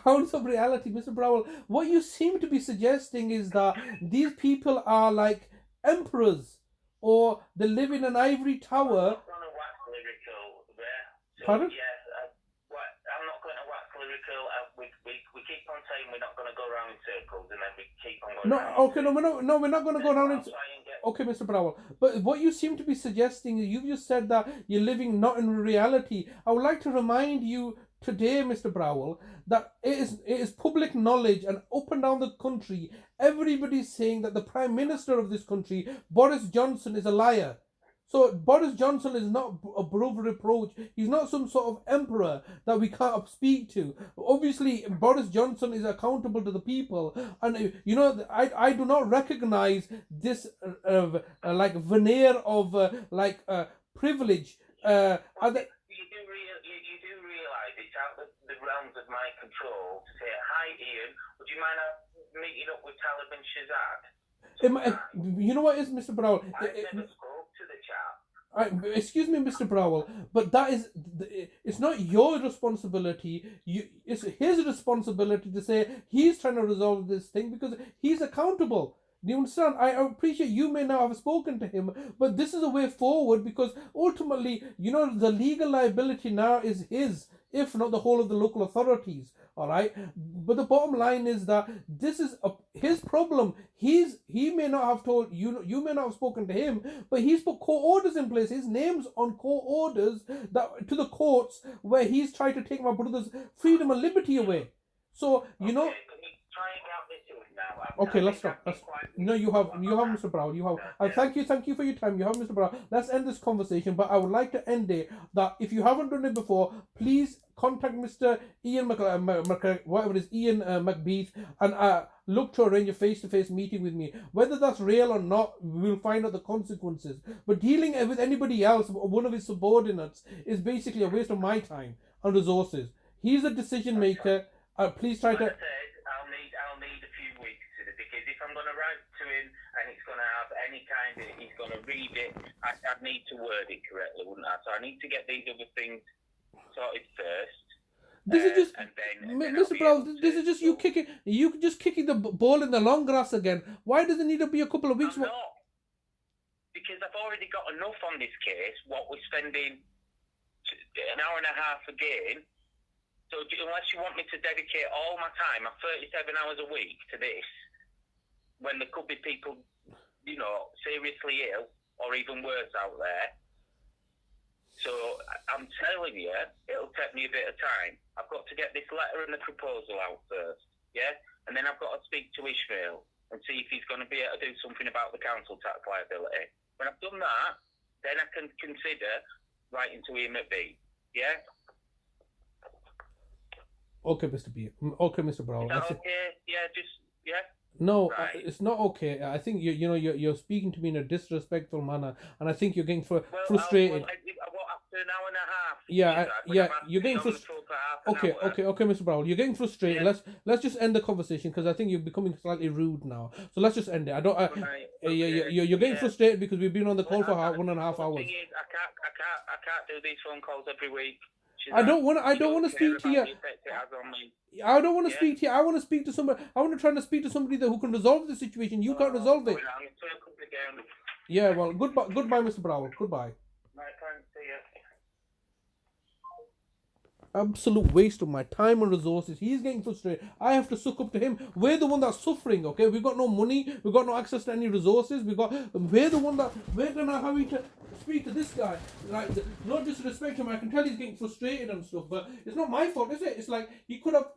bounds of reality, Mr. Browell, what you seem to be suggesting is that these people are like emperors, or they live in an ivory tower. I'm not going to wax lyrical there. So, Pardon? Yeah. I'm not going to wax lyrical. We keep on saying we're not going to go around in circles, and then we keep on going we're not going to go around in circles. Okay, Mr. Browell, but what you seem to be suggesting, you've just said that you're living not in reality. I would like to remind you today, Mr. Browell, that it is public knowledge, and up and down the country, everybody's saying that the Prime Minister of this country, Boris Johnson, is a liar. So Boris Johnson is not above reproach. He's not some sort of emperor that we can't speak to. Obviously, Boris Johnson is accountable to the people, and I do not recognize this veneer of privilege. You do realise it's out of the realms of my control to say, "Hi, Ian, would you mind meeting up with Talib and Shazad?" You know what is, Mr. Browell? I never spoke to the chap. Excuse me, Mr. Browell, but it's not your responsibility. It's his responsibility to say he's trying to resolve this thing, because he's accountable. Do you understand? I appreciate you may not have spoken to him, but this is a way forward, because ultimately, the legal liability now is his, if not the whole of the local authorities. All right, but the bottom line is that this is his problem. He may not have told you. You may not have spoken to him, but he's put court orders in place. His name's on court orders to the courts, where he's tried to take my brother's freedom and liberty away. So Can you try and get this to him now? Okay, let's stop. No, you have, Mr. Brown. You have. Thank you for your time. You have, Mr. Brown. Let's end this conversation. But I would like to end it that if you haven't done it before, please contact Mr. Ian McBeath, and look to arrange a face-to-face meeting with me. Whether that's real or not, we'll find out the consequences. But dealing with anybody else, one of his subordinates, is basically a waste of my time and resources. He's a decision maker. Please try to. any kind of, he's going to read it. I'd need to word it correctly, wouldn't I? So I need to get these other things sorted first. This is just, and then Mr. Browell, this is just you just kicking the ball in the long grass again. Why does it need to be a couple of weeks? I'm not. Because I've already got enough on this case, what we're spending an hour and a half again. So unless you want me to dedicate all my time, my 37 hours a week to this, when there could be people, seriously ill or even worse out there. So I'm telling you, it'll take me a bit of time. I've got to get this letter and the proposal out first, yeah? And then I've got to speak to Ishmael and see if he's going to be able to do something about the council tax liability. When I've done that, then I can consider writing to him at B, yeah? Okay, Mr. B. Okay, Mr. Browell. Is that okay? Yeah, yeah? No, right. It's not okay. I think you're speaking to me in a disrespectful manner, and I think you're getting frustrated. After an hour and a half. You're getting frustrated. Okay, Mr. Browell, you're getting frustrated. Yeah. Let's just end the conversation because I think you're becoming slightly rude now. So let's just end it. You're getting frustrated because we've been on the call for 1.5 hours. The thing is, I can't do these phone calls every week. I don't want to speak to you. I don't want to speak to you. I want to speak to somebody. I want to try to speak to somebody who can resolve the situation. You can't resolve it. Yeah, well, goodbye, Mr. Browell. Goodbye. Absolute waste of my time and resources. He's getting frustrated. I have to suck up to him. We're the one that's suffering, okay? We've got no money. We've got no access to any resources. We're the one that we're gonna having to speak to this guy. Like, not disrespect him. I can tell he's getting frustrated and stuff, but it's not my fault, is it? It's like he could have.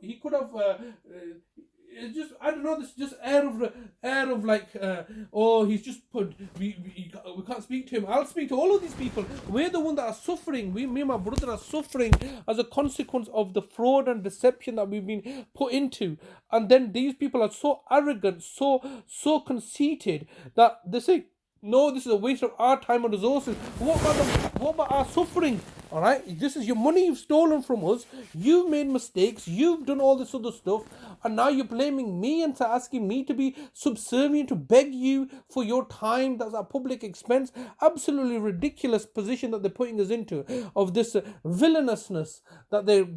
It's just, I don't know, this just air of like, he's just put, we can't speak to him. I'll speak to all of these people. We're the one that are suffering. Me and my brother are suffering as a consequence of the fraud and deception that we've been put into. And then these people are so arrogant, so conceited that they say, no, this is a waste of our time and resources. What about our suffering? All right, this is your money you've stolen from us. You've made mistakes. You've done all this other stuff, and now you're blaming me and asking me to be subservient to beg you for your time. That's a public expense. Absolutely ridiculous position that they're putting us into, of this villainousness that they're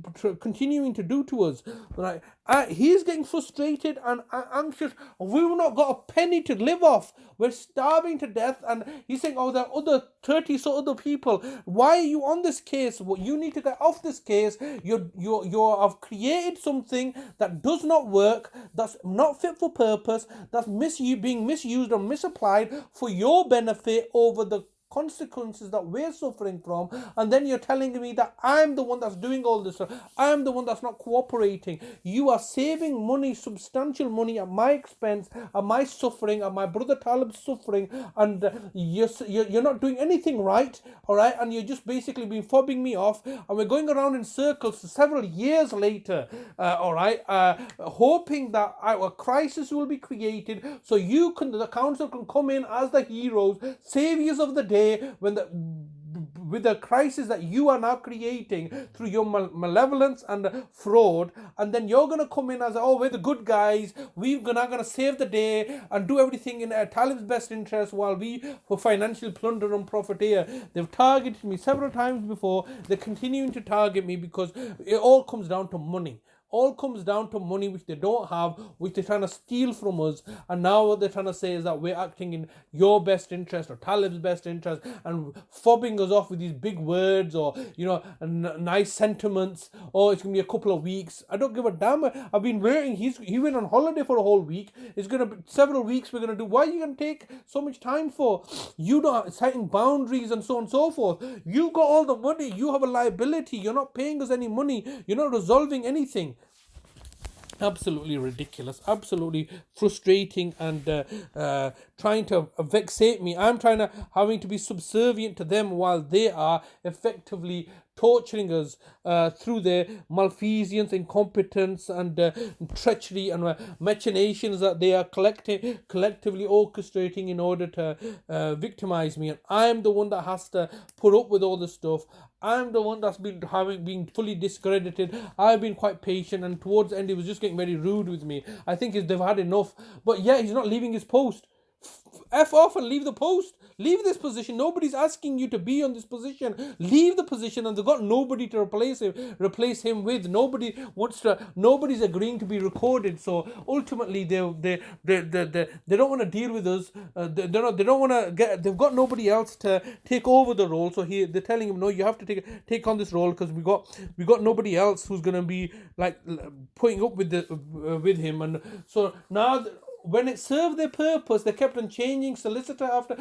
continuing to do to us. Right, he's getting frustrated and anxious. We've not got a penny to live off. We're starving to death, and he's saying, "Oh, there are other 30 other people. Why are you on this case? Well, you need to get off this case. You have created something that does not work, that's not fit for purpose, that's being misused or misapplied for your benefit over the consequences that we're suffering from, and then you're telling me that I'm the one that's doing all this stuff. I'm the one that's not cooperating. You are saving money, substantial money at my expense, at my suffering, at my brother Talib's suffering, and you're not doing anything right, all right, and you're just basically been fobbing me off, and we're going around in circles several years later, all right, hoping that a crisis will be created so the council can come in as the heroes, saviors of the day, with the crisis that you are now creating through your malevolence and fraud, and then you're going to come in as, we're the good guys, we're not going to save the day and do everything in Talib's best interest while we for financial plunder and profiteer. They've targeted me several times before. They're continuing to target me because it all comes down to money. All comes down to money, which they don't have, which they're trying to steal from us. And now what they're trying to say is that we're acting in your best interest or Talib's best interest, and fobbing us off with these big words or, nice sentiments. Oh, it's going to be a couple of weeks. I don't give a damn. I've been waiting. He went on holiday for a whole week. It's going to be several weeks we're going to do. Why are you going to take so much time for? You not setting boundaries and so on and so forth. You got all the money. You have a liability. You're not paying us any money. You're not resolving anything. Absolutely ridiculous, absolutely frustrating, and trying to vexate me. I'm having to be subservient to them while they are effectively torturing us through their malfeasance, incompetence, and treachery and machinations that they are collectively orchestrating in order to victimize me. And I'm the one that has to put up with all this stuff. I'm the one that's been fully discredited. I've been quite patient, and towards the end he was just getting very rude with me. I think they've had enough. But yeah, he's not leaving his post. F off and leave the post. Leave this position. Nobody's asking you to be on this position. Leave the position, and they've got nobody to replace him with. Nobody wants to. Nobody's agreeing to be recorded. So ultimately, they don't want to deal with us. They don't want to get. They've got nobody else to take over the role. So they're telling him, no, you have to take on this role because we got nobody else who's gonna be like putting up with him. And so now, when it served their purpose, they kept on changing solicitor after,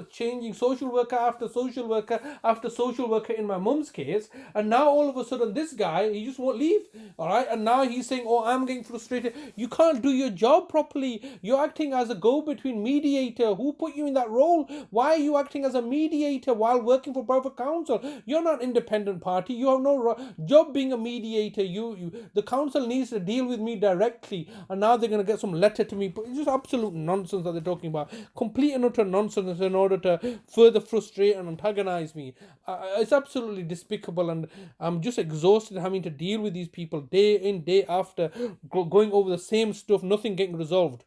changing social worker after social worker after social worker in my mum's case. And now all of a sudden, this guy, he just won't leave. All right. And now he's saying, oh, I'm getting frustrated. You can't do your job properly. You're acting as a go-between mediator. Who put you in that role? Why are you acting as a mediator while working for Browell Council? You're not an independent party. You have no job being a mediator. The council needs to deal with me directly. And now they're going to get some letter to me. But it's just absolute nonsense that they're talking about. Complete and utter nonsense in order to further frustrate and antagonize me. It's absolutely despicable, and I'm just exhausted having to deal with these people day in, day after, going over the same stuff, nothing getting resolved.